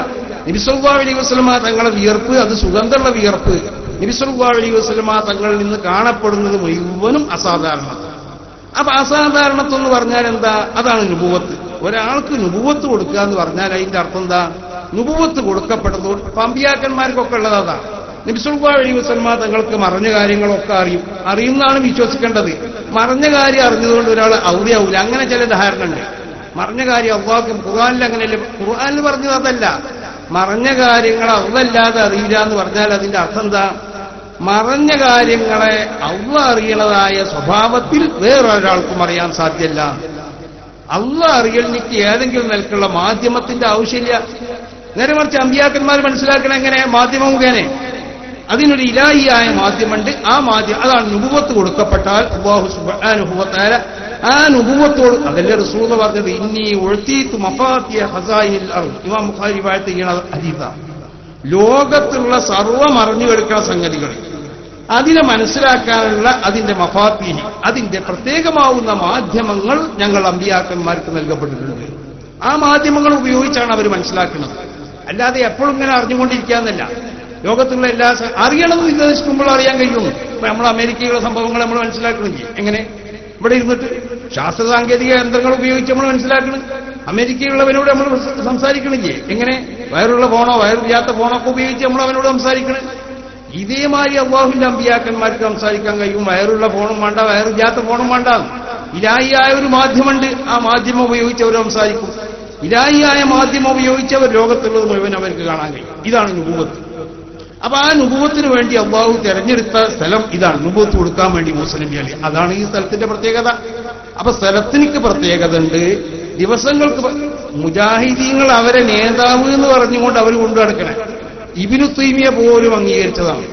നബി സല്ലല്ലാഹു അലൈഹി വസല്ലമ തങ്ങളെ വിയർപ്പ് അത് സുഗന്ധമുള്ള വിയർപ്പ്. നബി സല്ലല്ലാഹു അലൈഹി വസല്ലമ തങ്ങളിൽ നിന്ന് കാണപ്പെടുന്നത് മുഴുവനും അസാധാരണത്വം. അപ്പൊ അസാധാരണത്വം പറഞ്ഞാൽ എന്താ? അതാണ് നുബുവത്ത്. ഒരാൾക്ക് നുബുവത്ത് കൊടുക്കുക എന്ന് പറഞ്ഞാൽ അതിന്റെ അർത്ഥം എന്താ? നുബുവത്ത് കൊടുക്കപ്പെട്ടത് അമ്പിയാക്കന്മാർക്കൊക്കെ ഉള്ളതാ. നബി സല്ലല്ലാഹു അലൈഹി വസല്ലമ തങ്ങൾക്ക് മറഞ്ഞ കാര്യങ്ങളൊക്കെ അറിയുന്നതാണ് വിശ്വസിക്കേണ്ടത്. മറഞ്ഞ കാര്യം അറിഞ്ഞതുകൊണ്ട് ഒരാൾ ഔലിയാവൂല, അങ്ങനെ ചില ധാരണ ഉണ്ട്. മറഞ്ഞ കാര്യം അള്ളാഹ് ഖുർആനിൽ അങ്ങനെയല്ല. ഖുർആനിൽ പറഞ്ഞത് അതല്ല. മറഞ്ഞ കാര്യങ്ങൾ അള്ളല്ലാതെ അറിയില്ല എന്ന് പറഞ്ഞാൽ അതിന്റെ അർത്ഥം എന്താ? മറഞ്ഞ കാര്യങ്ങളെ അള്ളാഹ് അറിയണതായ സ്വഭാവത്തിൽ വേറൊരാൾക്കും അറിയാൻ സാധ്യല്ല. അള്ളാഹ് അറിയലിനിക്ക് ഏതെങ്കിലും നിലക്കുള്ള മാധ്യമത്തിന്റെ ആവശ്യമില്ല. നേരെ മറിച്ച് അമ്പിയാക്കന്മാർ മനസ്സിലാക്കണ എങ്ങനെ? മാധ്യമം മുഖേന. അതിനൊരു ഇലാഹിയായ മാധ്യമമുണ്ട്. ആ മാധ്യമം അതാണ് നുബുവത്ത് കൊടുക്കപ്പെട്ടാൽ അല്ലാഹു സുബ്ഹാനഹു വ തആല ആ നുബുവത്തോട്, അതല്ലേ റസൂൽ പറഞ്ഞത്, ഇന്നി ഉഅ്തീതു മഫാത്തിഹ ഖസായിനിൽ അർദ്. ഇമാം ബുഖാരി റിവായത്ത് ചെയ്യുന്ന ഹദീസാണ്. ലോകത്തുള്ള സർവ്വം അറിഞ്ഞു കിടക്കുന്ന സംഗതികൾ അതിനെ മനസ്സിലാക്കാനുള്ള അതിന്റെ മഫാത്തിഹ്, അതിന്റെ പ്രത്യേകമാവുന്ന മാധ്യമങ്ങൾ ഞങ്ങൾ അമ്പിയാക്കന്മാർക്ക് നൽകപ്പെട്ടിട്ടുണ്ട്. ആ മാധ്യമങ്ങൾ ഉപയോഗിച്ചാണ് അവർ മനസ്സിലാക്കുന്നത്. അല്ലാതെ എപ്പോഴും ഇങ്ങനെ അറിഞ്ഞുകൊണ്ടിരിക്കാന്നല്ല. ലോകത്തുള്ള എല്ലാ അറിയണമെന്ന് വിശ്വസിക്കുമ്പോൾ അറിയാൻ കഴിയും. ഇപ്പൊ നമ്മൾ അമേരിക്കയിലുള്ള സംഭവങ്ങൾ നമ്മൾ മനസ്സിലാക്കണമെങ്കിൽ എങ്ങനെ? ഇവിടെ ഇരുന്നിട്ട് ശാസ്ത്ര സാങ്കേതിക യന്ത്രങ്ങൾ ഉപയോഗിച്ച് നമ്മൾ മനസ്സിലാക്കണം. അമേരിക്കയിലുള്ളവരോട് നമ്മൾ സംസാരിക്കണില്ലേ? എങ്ങനെ? വയറുള്ള ഫോണോ വയറില്ലാത്ത ഫോണോ ഒക്കെ ഉപയോഗിച്ച് നമ്മൾ അവനോട് സംസാരിക്കണം. ഇതേമാതിരി അല്ലാഹുവിന്റെ അമ്പിയാക്കന്മാർക്ക് സംസാരിക്കാൻ കഴിയും. വയറുള്ള ഫോണും വേണ്ട, വയറില്ലാത്ത ഫോണും വേണ്ട. ഇലാഹിയായ ഒരു മാധ്യമമുണ്ട്. ആ മാധ്യമം ഉപയോഗിച്ച് അവർ സംസാരിക്കും. ഇലാഹിയായ മാധ്യമം ഉപയോഗിച്ച് അവർ ലോകത്തുള്ളത് മുഴുവൻ അവർക്ക് കാണാൻ കഴിയും. ഇതാണ് നുബുവത്ത്. അപ്പൊ ആ നുബുവത്തിന് വേണ്ടി അല്ലാഹു തെരഞ്ഞെടുത്ത സ്ഥലം ഇതാണ്. നുബുവത്ത് കൊടുക്കാൻ വേണ്ടി മൂസാ നബി അലി. അതാണ് ഈ സ്ഥലത്തിന്റെ പ്രത്യേകത. അപ്പൊ സ്ഥലത്തിനിക്ക് പ്രത്യേകത ഉണ്ട്. ദിവസങ്ങൾക്ക് മുജാഹിദീങ്ങൾ അവരെ നേതാവ് എന്ന് പറഞ്ഞുകൊണ്ട് അവർ കൊണ്ടു നടക്കണേ. ഇബ്നു തൈമിയ പോലും അംഗീകരിച്ചതാണ്.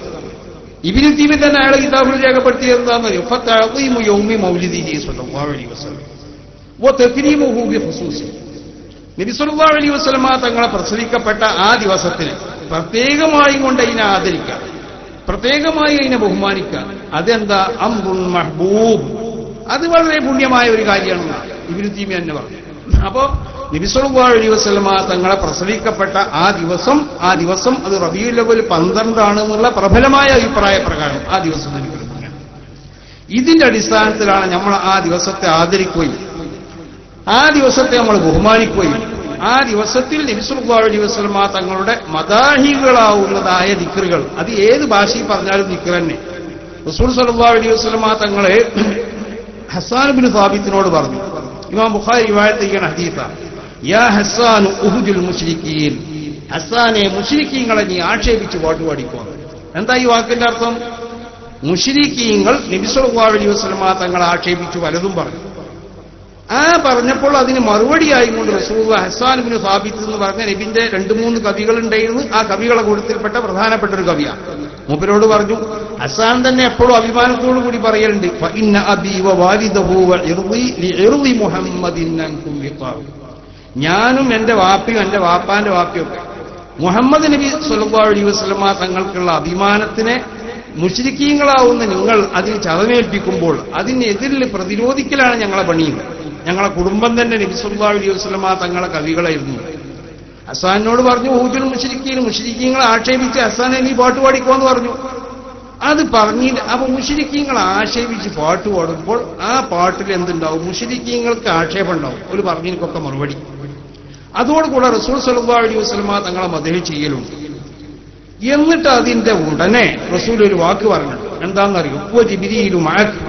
ഇബ്നു തൈമിയ തന്നെ അയാളെ കിതാബിൽ രേഖപ്പെടുത്തിയതാണെന്നറിയോ? ഫതഅദീമു യൗമി മൗലിദിഹി സ്വല്ലല്ലാഹു അലൈഹി വസല്ലം വതക്രീമുഹു ബിഖുസൂസി. നബി സല്ലല്ലാഹു അലൈഹി വസല്ലമ തങ്ങളെ പ്രസവിക്കപ്പെട്ട ആ ദിവസത്തിന് പ്രത്യേകമായി കൊണ്ട് അതിനെ ആദരിക്കുക, പ്രത്യേകമായി അതിനെ ബഹുമാനിക്കുക. അതെന്താ? അംറുൻ മഹ്ബൂബ്. അത് വളരെ പുണ്യമായ ഒരു കാര്യമാണെന്നാണ് ഇബ്നു തൈമിയ തന്നെ പറഞ്ഞു. അപ്പോ നബി സല്ലല്ലാഹു അലൈഹി വസല്ലമ തങ്ങളെ പ്രസവിക്കപ്പെട്ട ആ ദിവസം അത് റബീഉൽ അവ്വൽ 12 ആണെന്നുള്ള പ്രബലമായ അഭിപ്രായ പ്രകാരം ആ ദിവസം നൽകുകയാണ്. ഇതിന്റെ അടിസ്ഥാനത്തിലാണ് നമ്മൾ ആ ദിവസത്തെ ആദരിക്കുകയും ആ ദിവസത്തെ നമ്മൾ ബഹുമാനിക്കുകയും ആ ദിവസത്തിൽ നബി സല്ലല്ലാഹു അലൈഹി വസല്ലമ തങ്ങളുടെ മദാഹികളാവുന്നതായ ദിക്റുകൾ, അത് ഏത് ഭാഷയിൽ പറഞ്ഞാലും ദിക്ർ തന്നെ. റസൂൽ സല്ലല്ലാഹു അലൈഹി വസല്ലമ തങ്ങളെ ഹസ്സാൻ ഇബ്നു സാബിത്തിനോട് പറഞ്ഞു. ഇമാം ബുഖാരി റിവായത്ത് ചെയ്യുന്ന ഹദീസാണ്. യാ ഹസ്സാനു ഉഹുജുൽ മുശ്രിക്കീൻ. ഹസ്സാനെ മുശ്രിക്കീങ്ങളെ നീ ആക്ഷേപിച്ച് പാട്ടുപാടിക്കോ. എന്താ ഈ വാക്കിന്റെ അർത്ഥം? മുശ്രിക്കീങ്ങൾ നബി സല്ലല്ലാഹു അലൈഹി വസല്ലമ തങ്ങളെ ആക്ഷേപിച്ചു പലതും പറഞ്ഞു. പറഞ്ഞപ്പോൾ അതിന് മറുപടിയായി കൊണ്ട് റസൂലുള്ളാഹി ഹസ്സാൻ ഇബ്നു സാബിത്ത് എന്ന് പറഞ്ഞ നബിന്റെ 2-3 കവികളുണ്ടായിരുന്നു. ആ കവികളെ കൂട്ടത്തിൽപ്പെട്ട പ്രധാനപ്പെട്ട ഒരു കവിയാണ്. മൂപ്പരോട് പറഞ്ഞു, ഹസ്സാൻ തന്നെ എപ്പോഴും അഭിമാനത്തോടു കൂടി പറയലുണ്ട്, ഫഇന്ന അബീ വവാലിദഹു വഇർദി ലിഇർദി മുഹമ്മദിൻ അൻകും ലിഖാഉ. ഞാനും എന്റെ വാപ്പയും എന്റെ വാപ്പാന്റെ വാപ്പയൊക്കെ മുഹമ്മദ് നബി സ്വല്ലല്ലാഹു അലൈഹി വസല്ലമ തങ്ങൾക്കുള്ള അഭിമാനത്തിനെ മുശ്രിക്കീങ്ങളാവുന്ന നിങ്ങൾ അതിന് ചതമേൽപ്പിക്കുമ്പോൾ അതിനെതിരിൽ പ്രതിരോധിക്കലാണ് ഞങ്ങളെ പണിയും. ഞങ്ങളെ കുടുംബം തന്നെ നബി സല്ലല്ലാഹു അലൈഹി വസല്ലമ തങ്ങളെ കവികളായിരുന്നു. ഹസ്സാനോട് പറഞ്ഞു, ഊജുൽ മുശ്രിക്കീങ്ങളെ ആക്ഷേപിച്ച് ഹസ്സാനെ നീ പാട്ട് പാടിക്കോന്ന് പറഞ്ഞു. അത് പറഞ്ഞില്ല. അപ്പൊ മുശ്രിക്കീങ്ങളെ ആക്ഷേപിച്ച് പാട്ട് പാടുമ്പോൾ ആ പാട്ടിൽ എന്തുണ്ടാവും? മുശ്രിക്കീങ്ങൾക്ക് ആക്ഷേപം ഉണ്ടാവും. ഒരു പറഞ്ഞതിനൊക്കെ മറുപടി. അതോടുകൂടെ റസൂൽ സല്ലല്ലാഹു അലൈഹി വസല്ലമ തങ്ങളെ മദ്ഹ് ചെയ്യലുണ്ട്. എന്നിട്ട് അതിന്റെ ഉടനെ റസൂൽ ഒരു വാക്ക് പറഞ്ഞു. എന്താണെന്നറിയോ? ജിബ്രീലു മഅക്,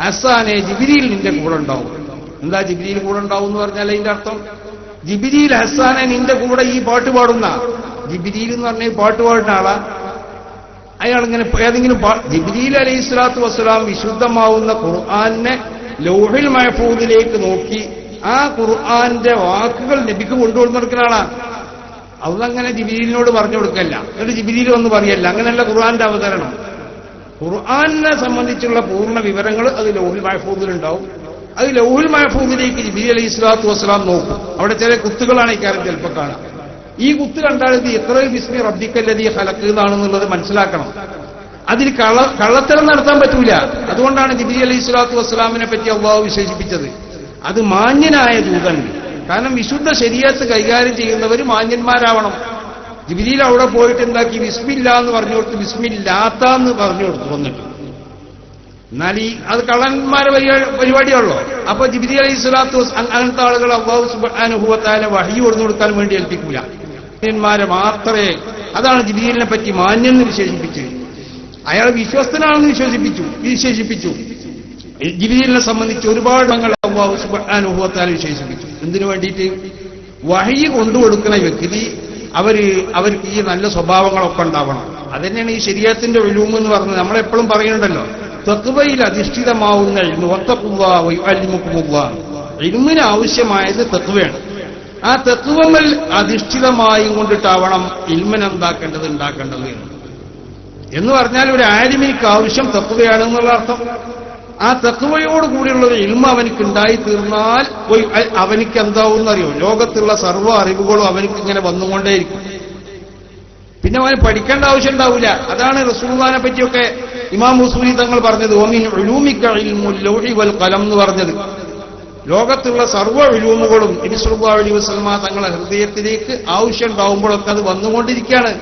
ഹസ്സാനെ ജിബ്രീൽ നിന്റെ കൂടെ ഉണ്ടാവും. എന്താ ജിബ്രീൽ കൂടെ ഉണ്ടാവും എന്ന് പറഞ്ഞാൽ അതിന്റെ അർത്ഥം, ജിബ്രീൽ ഹസ്സാനെ നിന്റെ കൂടെ ഈ പാട്ട് പാടുന്ന, ജിബ്രീൽ എന്ന് പറഞ്ഞ പാട്ട് പാടുന്ന ആളാ. അയാളിങ്ങനെ ഏതെങ്കിലും ജിബ്രീൽ അലൈഹിസ്സലാത്തു വസ്സലാം വിശുദ്ധമാവുന്ന ഖുർആനെ ലൗഹിൽ മഹ്ഫൂദിലേക്ക് നോക്കി ആ ഖുർആന്റെ വാക്കുകൾ നബിക്ക് കൊണ്ടുവന്ന് കൊടുക്കുന്ന ആളാണ്. അതങ്ങനെ ജിബ്രീലിനോട് പറഞ്ഞു കൊടുക്കല്ല, എന്നിട്ട് ജിബ്രീൽ ഒന്ന് പറയല്ല. അങ്ങനെയല്ല ഖുർആന്റെ അവതരണം. ഖുർആനെ സംബന്ധിച്ചുള്ള പൂർണ്ണ വിവരങ്ങൾ അത് ലൗഹിൽ മഹ്ഫൂദിലുണ്ടാവും. അത് ലൗഹിൽ മഹ്ഫൂദിലേക്ക് ജിബ്രീൽ അലൈഹിസ്സലാത്തു വസ്സലാം നോക്കും. അവിടെ ചില കുത്തുകളാണ് ഇക്കാര്യം ചിലപ്പോൾ കാണാം. ഈ കുത്ത് കണ്ടാൽ ഇത് ഇഖ്റ ബിസ്മി റബ്ബിക്കല്ലദീ ഖലഖ് എന്നാണെന്നുള്ളത് മനസ്സിലാക്കണം. അതിൽ കള്ളത്തരം നടത്താൻ പറ്റൂല. അതുകൊണ്ടാണ് ജിബ്രീൽ അലൈഹിസ്സലാത്തു വസ്സലാമിനെ പറ്റി അള്ളാഹു വിശേഷിപ്പിച്ചത്. അത് മാന്യനായ ദൂതൻ. കാരണം വിശുദ്ധ ശരീഅത്ത് കൈകാര്യം ചെയ്യുന്നവർ മാന്യന്മാരാവണം. ജിബ്രീൽ അവിടെ പോയിട്ട് എന്താക്കി? ബിസ്മില്ല എന്ന് പറഞ്ഞു കൊടുത്ത് ബിസ്മില്ലാത്ത എന്ന് പറഞ്ഞു കൊടുത്തു വന്നിട്ട്. എന്നാൽ അത് കള്ളന്മാരെ പരിപാടിയുള്ളൂ. അപ്പൊ ജിബ്രീൽ അലൈഹിസ്സലാത്തു അങ്ങനത്തെ ആളുകൾ അല്ലാഹു സുബ്ഹാനഹു വ തആല വഹ്യ് കൊടുത്തു കൊടുക്കാൻ വേണ്ടി ഏൽപ്പിക്കൂല. മാന്യന്മാരെ മാത്രമേ. അതാണ് ജിബ്രീലിനെ പറ്റി മാന്യൻ എന്ന് വിശേഷിപ്പിച്ചത്. അയാൾ വിശ്വസ്തനാണെന്ന് വിശേഷിപ്പിച്ചു. ജിബ്രീലിനെ സംബന്ധിച്ച് ഒരുപാട് അല്ലാഹു സുബ്ഹാനഹു വ തആല വിശേഷിപ്പിച്ചു. എന്തിനു വേണ്ടിയിട്ട്? വഹ്യ് കൊണ്ടുകൊടുക്കുന്ന വ്യക്തി അവർക്ക് ഈ നല്ല സ്വഭാവങ്ങളൊക്കെ ഉണ്ടാവണം. അതന്നെയാണ് ഈ ശരീഅത്തിന്റെ ഉലൂം എന്ന് പറഞ്ഞത്. നമ്മളെപ്പോഴും പറയുന്നുണ്ടല്ലോ, തഖ്വയിൽ അധിഷ്ഠിതമാവുന്ന ഇൽമു വത്തഖുല്ലാഹ വയുഅല്ലിമുകുമുല്ലാഹ്. ഇൽമിന് ആവശ്യമായത് തഖ്വയാണ്. ആ തഖ്വയിൽ അധിഷ്ഠിതമായി കൊണ്ടിട്ടാവണം ഇൽമിനെന്താക്കേണ്ടത് ഉണ്ടാക്കേണ്ടത് എന്ന് പറഞ്ഞാൽ ഒരു ആലിമിക്ക് ആവശ്യം തഖ്വയാണെന്നുള്ള അർത്ഥം. ആ തഖ്വയോട് കൂടിയുള്ള ഒരു ഇൽമ അവനിക്ക് ഉണ്ടായി തീർന്നാൽ അവനിക്ക് എന്താവുമെന്നറിയോ? ലോകത്തുള്ള സർവ്വ അറിവുകളും അവനിക്ക് ഇങ്ങനെ വന്നുകൊണ്ടേയിരിക്കും. പിന്നെ അവന് പഠിക്കേണ്ട ആവശ്യം ഉണ്ടാവില്ല. അതാണ് റസൂലുള്ളാഹിനെ പറ്റിയൊക്കെ ഇമാം ഉസൂരി തങ്ങൾ പറഞ്ഞത്, വമിൻ ഉലൂമിക ഇൽമുൽ ലൗഹി വൽ ഖലം എന്ന് പറഞ്ഞത്. ലോകത്തുള്ള സർവ്വ ഉലൂമുകളും നബി സല്ലല്ലാഹു അലൈഹി വസല്ലമ തങ്ങളുടെ ഹൃദയത്തിലേക്ക് ആവശ്യം ഉണ്ടാവുമ്പോഴൊക്കെ അത് വന്നുകൊണ്ടിരിക്കുകയാണ്.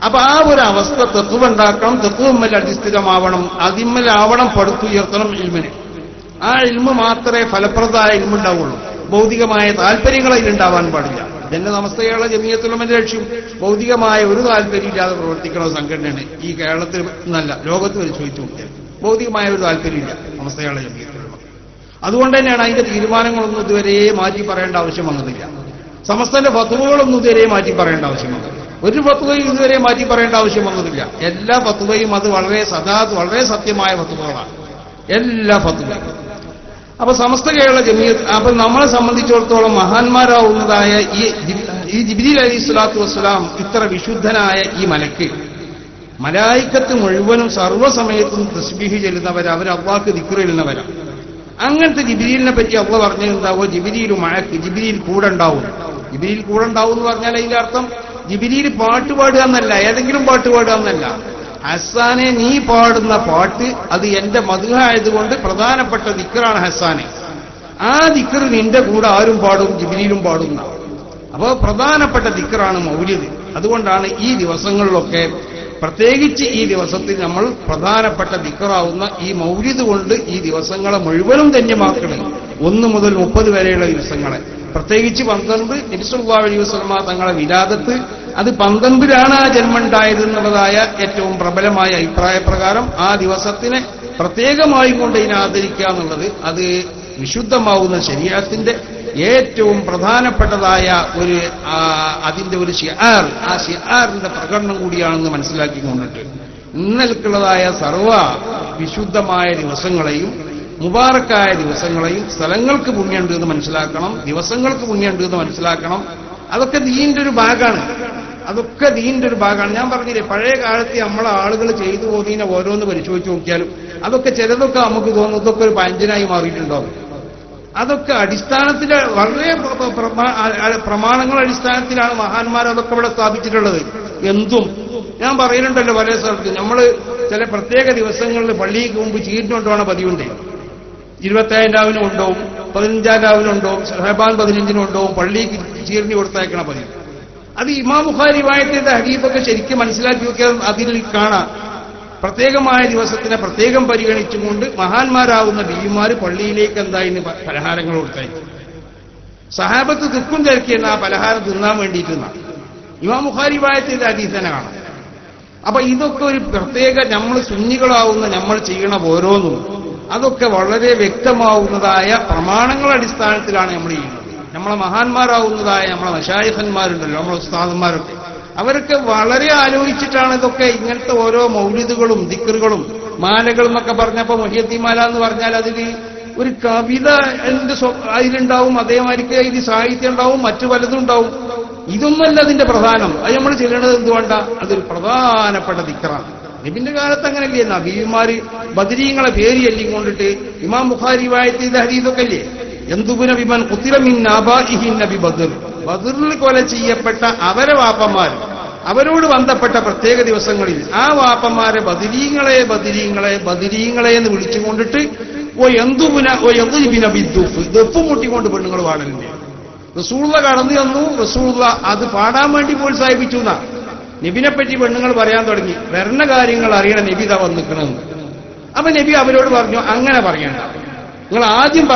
അപ്പൊ ആ ഒരു അവസ്ഥ തഖ്വ ഉണ്ടാക്കണം, തഖ്വമ്മൽ അധിഷ്ഠിതമാവണം, അതിന്മേലാവണം പടുത്തുയർത്തണം ഇൽമിനെ. ആ ഇൽമ് മാത്രമേ ഫലപ്രദമായ ഇൽമുണ്ടാവുള്ളൂ. ഭൗതികമായ താല്പര്യങ്ങൾ അതിലുണ്ടാവാൻ പാടില്ല. ഇതെന്നെ സമസ്ത കേരള ജമിയത്തുൽ ഉലമയുടെ ലക്ഷ്യം ഭൗതികമായ ഒരു താല്പര്യമില്ലാതെ പ്രവർത്തിക്കുന്ന സംഘടനയാണ് ഈ കേരളത്തിൽ നല്ല ലോകത്ത് പരിശോധിച്ചു നോക്കിയത്. ഭൗതികമായ ഒരു താല്പര്യമില്ല സമസ്ത കേരള ജമിയത്തുൽ ഉലമ. അതുകൊണ്ട് തന്നെയാണ് അതിന്റെ തീരുമാനങ്ങളൊന്നും ഇതുവരെ മാറ്റി പറയേണ്ട ആവശ്യം വന്നതില്ല. സമസ്തന്റെ ഫത്വകളൊന്നും ഇതുവരെ മാറ്റി പറയേണ്ട ആവശ്യം വന്നില്ല. ഒരു ഫത്വയും ഇതുവരെ മാറ്റി പറയേണ്ട ആവശ്യം വന്നതില്ല. എല്ലാ ഫത്വയും അത് വളരെ സത്യമായ ഫത്വകളാണ് എല്ലാ ഫത്വയും. അപ്പൊ സമസ്ത കേരള ജമിയത്ത്, അപ്പൊ നമ്മളെ സംബന്ധിച്ചിടത്തോളം മഹാന്മാരാവുന്നതായ ഈ ജിബ്രീൽ അലൈഹിസ്സലാത്തു വസ്സലാം ഇത്ര വിശുദ്ധനായ ഈ മലക്ക്, മലായിക്കത്ത് മുഴുവനും സർവ്വസമയത്തും തസ്ബീഹ് ചെല്ലുന്നവരാ, അവർ അള്ളാഹ്ക്ക് ദിക്ർ ചെല്ലുന്നവരാണ്. അങ്ങനത്തെ ജിബ്രീലിനെ പറ്റി അള്ളാഹ് പറഞ്ഞിട്ടുണ്ടാവോ? ജിബ്രീൽ മഅക്, ജിബ്രീൽ കൂടെ ഉണ്ടാവും. ജിബ്രീൽ കൂടെ ഉണ്ടാവും എന്ന് പറഞ്ഞാൽ അതിന്റെ അർത്ഥം ജിബ്രീൽ പാട്ട് പാടുക എന്നല്ല, ഏതെങ്കിലും പാട്ട് പാടുക എന്നല്ല. ഹസ്സാനെ നീ പാടുന്ന പാട്ട് അത് എന്റെ മദ്ഹ് ആയതുകൊണ്ട് പ്രധാനപ്പെട്ട ദിക്റാണ് ഹസ്സാനെ. ആ ദിക്ർ നിന്റെ കൂടെ ആരും പാടും? ജിബ്രീലും പാടുന്ന. അപ്പോൾ പ്രധാനപ്പെട്ട ദിക്റാണ് മൗലിദ്. അതുകൊണ്ടാണ് ഈ ദിവസങ്ങളിലൊക്കെ, പ്രത്യേകിച്ച് ഈ ദിവസത്തിൽ നമ്മൾ പ്രധാനപ്പെട്ട ദിക്റാവുന്ന ഈ മൗലിദ് കൊണ്ട് ഈ ദിവസങ്ങളെ മുഴുവനും ധന്യമാക്കണം. 1 മുതൽ 30 വരെയുള്ള ദിവസങ്ങളെ, പ്രത്യേകിച്ച് 12 നബി സല്ലല്ലാഹു അലൈഹി വസല്ലമ തങ്ങളെ വിലാദത്ത്, അത് 12ലാണ് ആ ജന്മമുണ്ടായത് എന്നുള്ളതായ ഏറ്റവും പ്രബലമായ അഭിപ്രായപ്രകാരം ആ ദിവസത്തിനെ പ്രത്യേകമായി കൊണ്ട് ഇതിനെ ആദരിക്കുക എന്നുള്ളത് അത് വിശുദ്ധമാവുന്ന ശരീഅത്തിന്റെ ഏറ്റവും പ്രധാനപ്പെട്ടതായ അതിന്റെ ഒരു ശിആർ, ആ ശിആറിന്റെ പ്രകടനം കൂടിയാണെന്ന് മനസ്സിലാക്കിക്കൊണ്ടിട്ട് ഇന്നൽക്കുള്ളതായ സർവ്വ വിശുദ്ധമായ ദിവസങ്ങളെയും മുബാറക്കായ ദിവസങ്ങളെയും സ്ഥലങ്ങൾക്ക് പുണ്യമുണ്ട് എന്ന് മനസ്സിലാക്കണം, ദിവസങ്ങൾക്ക് പുണ്യമുണ്ട് എന്ന് മനസ്സിലാക്കണം. അതൊക്കെ ദീനിന്റെ ഒരു ഭാഗമാണ്. അതൊക്കെ ദീനിന്റെ ഒരു ഭാഗമാണ്. ഞാൻ പറഞ്ഞില്ലേ, പഴയ കാലത്ത് നമ്മളെ ആളുകൾ ചെയ്തു പോകുന്നതിനെ ഓരോന്ന് പരിശോധിച്ച് നോക്കിയാലും അതൊക്കെ ചിലതൊക്കെ നമുക്ക് തോന്നുന്നു ഇതൊക്കെ ഒരു പഞ്ചനായി മാറിയിട്ടുണ്ടാവും. അതൊക്കെ അടിസ്ഥാനത്തിൽ വളരെ പ്രമാണങ്ങൾ അടിസ്ഥാനത്തിലാണ് മഹാന്മാർ അതൊക്കെ ഇവിടെ സ്ഥാപിച്ചിട്ടുള്ളത്. എന്തും ഞാൻ പറയുന്നുണ്ടല്ലോ പല സ്ഥലത്ത് നമ്മൾ ചില പ്രത്യേക ദിവസങ്ങളിൽ പള്ളിക്ക് മുമ്പ് ചീരിനുകൊണ്ടുപോകണ പതിവുണ്ട്. 27 രാവിനും ഉണ്ടാവും, 15 രാവിനും ഉണ്ടാവും, ഷഹബാൻ 15 ഉണ്ടാവും, പള്ളിക്ക് ചീരിന് കൊടുത്തയക്കണ പതിവ്. അത് ഇമാം ബുഖാരി റിവായത്തിന്റെ ഹദീസൊക്കെ ശരിക്കും മനസ്സിലാക്കി നോക്കിയാൽ അതിൽ കാണാം. പ്രത്യേകമായ ദിവസത്തിനെ പ്രത്യേകം പരിഗണിച്ചുകൊണ്ട് മഹാന്മാരാവുന്ന ബീവിമാര് പള്ളിയിലേക്ക് എന്തായിന് പലഹാരങ്ങൾ കൊടുത്തയക്കും. സഹാബത്ത് തിക്കും തിരക്കിയെന്ന ആ പലഹാരം തിന്നാൻ വേണ്ടിയിരുന്ന ഇമാം ബുഖാരി റിവായത്തിന്റെ ഹദീസനെ കാണാം. അപ്പൊ ഇതൊക്കെ ഒരു പ്രത്യേക നമ്മൾ സുന്നികളാവുന്ന നമ്മൾ ചെയ്യണ ഓരോന്നും അതൊക്കെ വളരെ വ്യക്തമാവുന്നതായ പ്രമാണങ്ങളുടെ അടിസ്ഥാനത്തിലാണ് നമ്മൾ ചെയ്യുന്നത്. നമ്മളെ മഹാന്മാരാവുന്നതായ നമ്മളെ മശായിഖന്മാരുണ്ടല്ലോ, നമ്മളെ ഉസ്താദന്മാരൊക്കെ, അവരൊക്കെ വളരെ ആലോചിച്ചിട്ടാണ് ഇതൊക്കെ ഇങ്ങനത്തെ ഓരോ മൗലിദുകളും ദിക്റുകളും മാലകളും എന്നൊക്കെ പറഞ്ഞപ്പോ മുഹിയദ്ദീൻ മാല എന്ന് പറഞ്ഞാൽ അതിൽ ഒരു കവിത അതിലുണ്ടാവും, അതേമാതിരിക്ക് ഇതിൽ സാഹിത്യം ഉണ്ടാവും, മറ്റു പലതും ഉണ്ടാവും. ഇതൊന്നുമല്ല അതിന്റെ പ്രധാനം. അത് നമ്മൾ ചെയ്യേണ്ടത് എന്തുകൊണ്ട, അതൊരു പ്രധാനപ്പെട്ട ദിക്റാണ്. നബിന്റെ കാലത്ത് അങ്ങനല്ലേ, നബിമാര് ബദരീങ്ങളെ പേര് ചൊല്ലിയും കൊണ്ടിട്ട് ഇമാം ബുഖാരി റിവായത്ത് ചെയ്ത ഹദീസൊക്കെ അല്ലേ, യന്തുബുന ബിമൻ ഖുതില മിൻ ആബാഇഹി നബി ബദർ, ബദറിൽ കൊല ചെയ്യപ്പെട്ട അവരെ വാപ്പന്മാർ, അവരോട് ബന്ധപ്പെട്ട പ്രത്യേക ദിവസങ്ങളിൽ ആ വാപ്പന്മാരെ ബദരീങ്ങളെ ബദരീങ്ങളെ ബദരീങ്ങളെ എന്ന് വിളിച്ചുകൊണ്ടിട്ട് ദഫ് മുട്ടിക്കൊണ്ട് പെണ്ണുങ്ങൾ പാടലില്ലേ. റസൂള്ള കടന്നു വന്നു, റസൂള്ള അത് പാടാൻ വേണ്ടി പ്രോത്സാഹിപ്പിച്ചു എന്നാ. നബിനെപ്പറ്റി പെണ്ണുങ്ങൾ പറയാൻ തുടങ്ങി, വരണ കാര്യങ്ങൾ അറിയണം നബി ഇതാ വന്നിക്കണമെന്ന്. അപ്പൊ നബി അവരോട് പറഞ്ഞു, അങ്ങനെ പറയണ്ട, നിങ്ങൾ ആദ്യം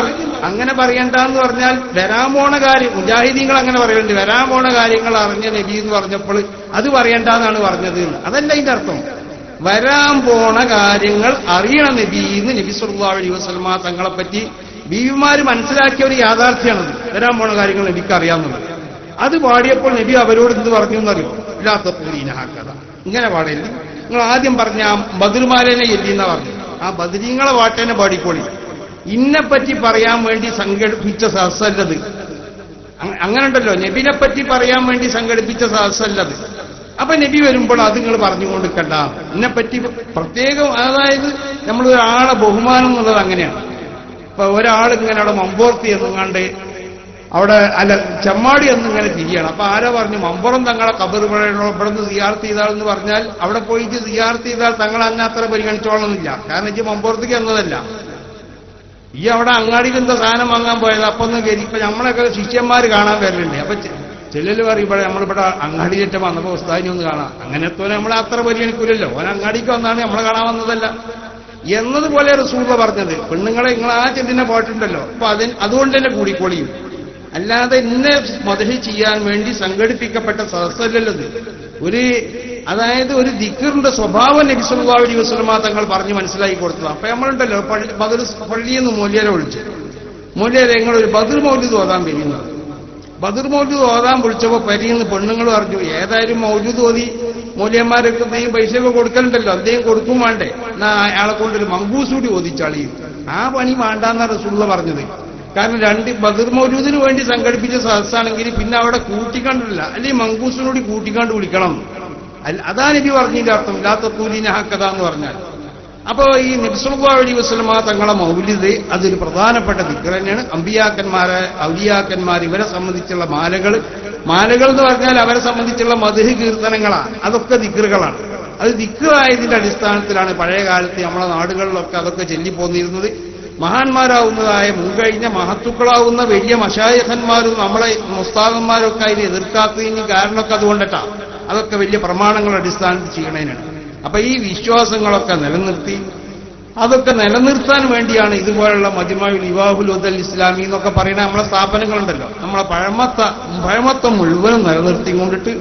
അങ്ങനെ പറയണ്ട എന്ന് പറഞ്ഞാൽ വരാൻ പോണ കാര്യം, മുജാഹിദീങ്ങൾ അങ്ങനെ പറയുന്നുണ്ട്, വരാൻ പോണ കാര്യങ്ങൾ അറിഞ്ഞ നബി എന്ന് പറഞ്ഞപ്പോൾ അത് പറയണ്ടെന്നാണ് പറഞ്ഞത്. അതല്ല ഇതിന്റെ അർത്ഥം. വരാൻ പോണ കാര്യങ്ങൾ അറിയണ നബി എന്ന് നബി സല്ലല്ലാഹു അലൈഹി വസല്ലമ തങ്ങളെപ്പറ്റി ബീവിമാര് മനസ്സിലാക്കിയ ഒരു യാഥാർത്ഥ്യമാണത്. വരാൻ പോണ കാര്യങ്ങൾ നബിക്ക് അറിയാവുന്നത്. അത് പാടിയപ്പോൾ നബി അവരോട് എന്ത് പറഞ്ഞു എന്നറിയോ, ഇല്ലാത്ത പൂലീനഹാക്കഥ, ഇങ്ങനെ പാടില്ല, നിങ്ങൾ ആദ്യം പറഞ്ഞ ബദർമാലേനെ എല്ലിന്ന പറഞ്ഞു, ആ ബദരീങ്ങളെ പാട്ടേനെ പാടിക്കോളി, ഇന്നെപ്പറ്റി പറയാൻ വേണ്ടി സംഘടിപ്പിച്ച സദസ്സല്ലത്. അങ്ങനെ ഉണ്ടല്ലോ, നബിനെപ്പറ്റി പറയാൻ വേണ്ടി സംഘടിപ്പിച്ച സദസ്സല്ലത്. അപ്പൊ നബി വരുമ്പോൾ അത് നിങ്ങൾ പറഞ്ഞുകൊണ്ടിരിക്കണ്ട, എന്നെപ്പറ്റി പ്രത്യേകം. അതായത് നമ്മൾ ഒരാളെ ബഹുമാനം എന്നുള്ളത് അങ്ങനെയാണ്. ഇപ്പൊ ഒരാളിങ്ങനെ അവിടെ മമ്പോർത്തി എന്നുങ്ങാണ്ട് അവിടെ അല്ല ചെമ്മാടി എന്നിങ്ങനെ തിരിയണം. അപ്പൊ ആരാ പറഞ്ഞു, മമ്പുറം തങ്ങളെ കബർ ഇവിടെ നിന്ന് സിയാർത്ത് ചെയ്താളെന്ന് പറഞ്ഞാൽ അവിടെ പോയിട്ട് സിയാർത്ത് ചെയ്താൽ തങ്ങൾ അന്നെ അത്ര പരിഗണിച്ചോളണമെന്നില്ല. കാരണം ഇത് മമ്പോറത്തേക്ക് എന്നതല്ല, ഈ അവിടെ അങ്ങാടിയിൽ എന്താ സാധനം വാങ്ങാൻ പോയത്, അപ്പൊ ഒന്ന് കയറി. ഇപ്പൊ നമ്മളൊക്കെ ശിഷ്യന്മാർ കാണാൻ വരലുണ്ട്. അപ്പൊ ചിലര് പറയും, ഇവിടെ നമ്മളിവിടെ അങ്ങാടിയിലേറ്റ വന്നപ്പോ ഉസ്താദിനെ ഒന്ന് കാണാം. അങ്ങനത്തോനെ നമ്മളെ അത്ര പരിഗണിക്കൂലല്ലോ, ഓൻ അങ്ങാടിക്ക് വന്നാണ് നമ്മളെ കാണാൻ വന്നതല്ല എന്നതുപോലെ റസൂൽ പറഞ്ഞത്. പെണ്ണുങ്ങളെ നിങ്ങൾ ആ ചെന്തിനെ പോയിട്ടുണ്ടല്ലോ, അപ്പൊ അതുകൊണ്ട് തന്നെ കൂടിക്കോളിയും, അല്ലാതെ ഇന്നെ മദഹ് ചെയ്യാൻ വേണ്ടി സംഘടിപ്പിക്കപ്പെട്ട സദസ്സല്ലത്. അതായത് ഒരു ദിക്റിന്റെ സ്വഭാവം നബി സല്ലല്ലാഹു അലൈഹി വസല്ലമ തങ്ങൾ പറഞ്ഞ് മനസ്സിലാക്കി കൊടുത്തത്. അപ്പൊ നമ്മളുണ്ടല്ലോ ബദർ പള്ളിയിൽ നിന്ന് മൂല്യരെ വിളിച്ചു, മൂല്യരെ ഞങ്ങളൊരു ബദർ മൗലിദ് ഓതാൻ വരുന്നത്. ബദർ മൗലിദ് ഓതാൻ വിളിച്ചപ്പോ പരിന്ന് പെണ്ണുങ്ങൾ പറഞ്ഞു, ഏതായാലും മൗലിദ് ഓതി മൂല്യന്മാരൊക്കെ എന്തെങ്കിലും പൈസയൊക്കെ കൊടുക്കലുണ്ടല്ലോ, എന്തെങ്കിലും കൊടുക്കും വേണ്ടേ, എന്നാ അയാളെ കൊണ്ടൊരു മങ്കൂസ് കൂടി ഓതിച്ചാളി. ആ പണി വേണ്ടാന്നാണ് റസൂലുള്ള പറഞ്ഞത്. കാരണം ബദർ മൗലൂദിന് വേണ്ടി സംഘടിപ്പിച്ച സദസ്സാണെങ്കിൽ പിന്നെ അവിടെ കൂട്ടിക്കണ്ടില്ല, അല്ലെങ്കിൽ മങ്കൂസിനോട് കൂട്ടിക്കണ്ട് വിളിക്കണം. അതാ നബി പറഞ്ഞതിന്റെ അർത്ഥം, ഇല്ലാത്ത പൂലീനഹാക്കഥ എന്ന് പറഞ്ഞാൽ. അപ്പോ ഈ നബി സല്ലല്ലാഹു അലൈഹി വസല്ലമ തങ്ങളെ മൗലിദ് അതൊരു പ്രധാനപ്പെട്ട ദിക്ർ തന്നെയാണ്. അമ്പിയാക്കന്മാരെ ഔലിയാക്കന്മാർ ഇവരെ സംബന്ധിച്ചുള്ള മാലകൾ എന്ന് പറഞ്ഞാൽ അവരെ സംബന്ധിച്ചുള്ള മദ്ഹ് കീർത്തനങ്ങളാണ്. അതൊക്കെ ദിക്റുകളാണ്. അത് ദിക്റായതിന്റെ അടിസ്ഥാനത്തിലാണ് പഴയ കാലത്ത് നമ്മളെ നാടുകളിലൊക്കെ അതൊക്കെ ചൊല്ലിപ്പോന്നിരുന്നത്. മഹാന്മാരാവുന്നതായ മുൻകഴിഞ്ഞ മഹത്തുക്കളാവുന്ന വലിയ മശായിഖന്മാരും നമ്മളെ മുസ്താദന്മാരൊക്കെ അതിനെ എതിർക്കാത്തതിന് കാരണമൊക്കെ അതുകൊണ്ടിട്ടാ. അതൊക്കെ വലിയ പ്രമാണങ്ങളുടെ അടിസ്ഥാനത്തിൽ ചെയ്യണതിനാണ്. അപ്പൊ ഈ വിശ്വാസങ്ങളൊക്കെ നിലനിർത്തി അതൊക്കെ നിലനിർത്താൻ വേണ്ടിയാണ് ഇതുപോലുള്ള മജ്മഉൽ ഇവാഹുൽ ഉദൽ ഇസ്ലാമി എന്നൊക്കെ പറയുന്ന നമ്മളെ സ്ഥാപനങ്ങളുണ്ടല്ലോ. നമ്മളെ പഴമത്വം മുഴുവനും നിലനിർത്തിക്കൊണ്ടിട്ട്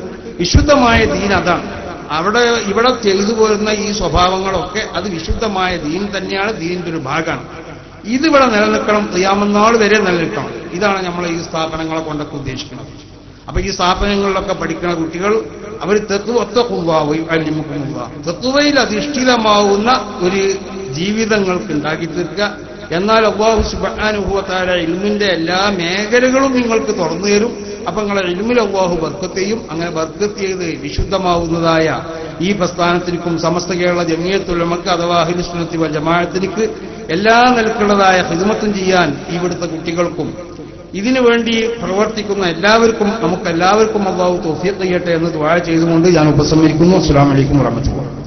വിശുദ്ധമായ ദീൻ അതാണ്. ഇവിടെ ചെയ്തു പോരുന്ന ഈ സ്വഭാവങ്ങളൊക്കെ അത് വിശുദ്ധമായ ദീൻ തന്നെയാണ്, ദീനിന്റെ ഒരു ഭാഗമാണ്. ഇതിവിടെ നിലനിൽക്കണം, ഖിയാമത്ത് നാൾ വരെ നിലനിൽക്കണം. ഇതാണ് നമ്മൾ ഈ സ്ഥാപനങ്ങളെ കൊണ്ടൊക്കെ ഉദ്ദേശിക്കുന്നത്. അപ്പൊ ഈ സ്ഥാപനങ്ങളിലൊക്കെ പഠിക്കുന്ന കുട്ടികൾ അവർ തഖ്വയിൽ അധിഷ്ഠിതമാവുന്ന ഒരു ജീവിതങ്ങൾക്ക് ഉണ്ടാക്കി തീർക്കുക. എന്നാൽ അല്ലാഹു സുബ്ഹാനഹു വ തആല ഇൽമിന്റെ എല്ലാ മേഖലകളും നിങ്ങൾക്ക് തുറന്നു തരും. അപ്പൊ നിങ്ങളെ ഇൽമിൽ അല്ലാഹു ബർക്കത്ത് ചെയ്യും. അങ്ങനെ ബർക്കത്ത് ചെയ്ത് വിശുദ്ധമാവുന്നതായ ഈ പ്രസ്ഥാനത്തിനും സമസ്ത കേരള ജമിയത്തുൽ ഉലമക്ക് അഥവാ അഹ്ലുസ് സുന്നത്തി വൽ ജമാഅത്തിലേക്ക് എല്ലാ നിലക്കുള്ളതായ ഖിദ്മത്തും ചെയ്യാൻ ഇവിടുത്തെ കുട്ടികൾക്കും ഇതിനു വേണ്ടി പ്രവർത്തിക്കുന്ന എല്ലാവർക്കും നമുക്കെല്ലാവർക്കും അല്ലാഹു തൗഫീഖ് ചെയ്യട്ടെ എന്ന് ദുആ ചെയ്തുകൊണ്ട് ഞാൻ ഉപസംഹരിക്കുന്നു. അസ്സലാമു അലൈക്കും വറഹ്മത്തുള്ളാഹി.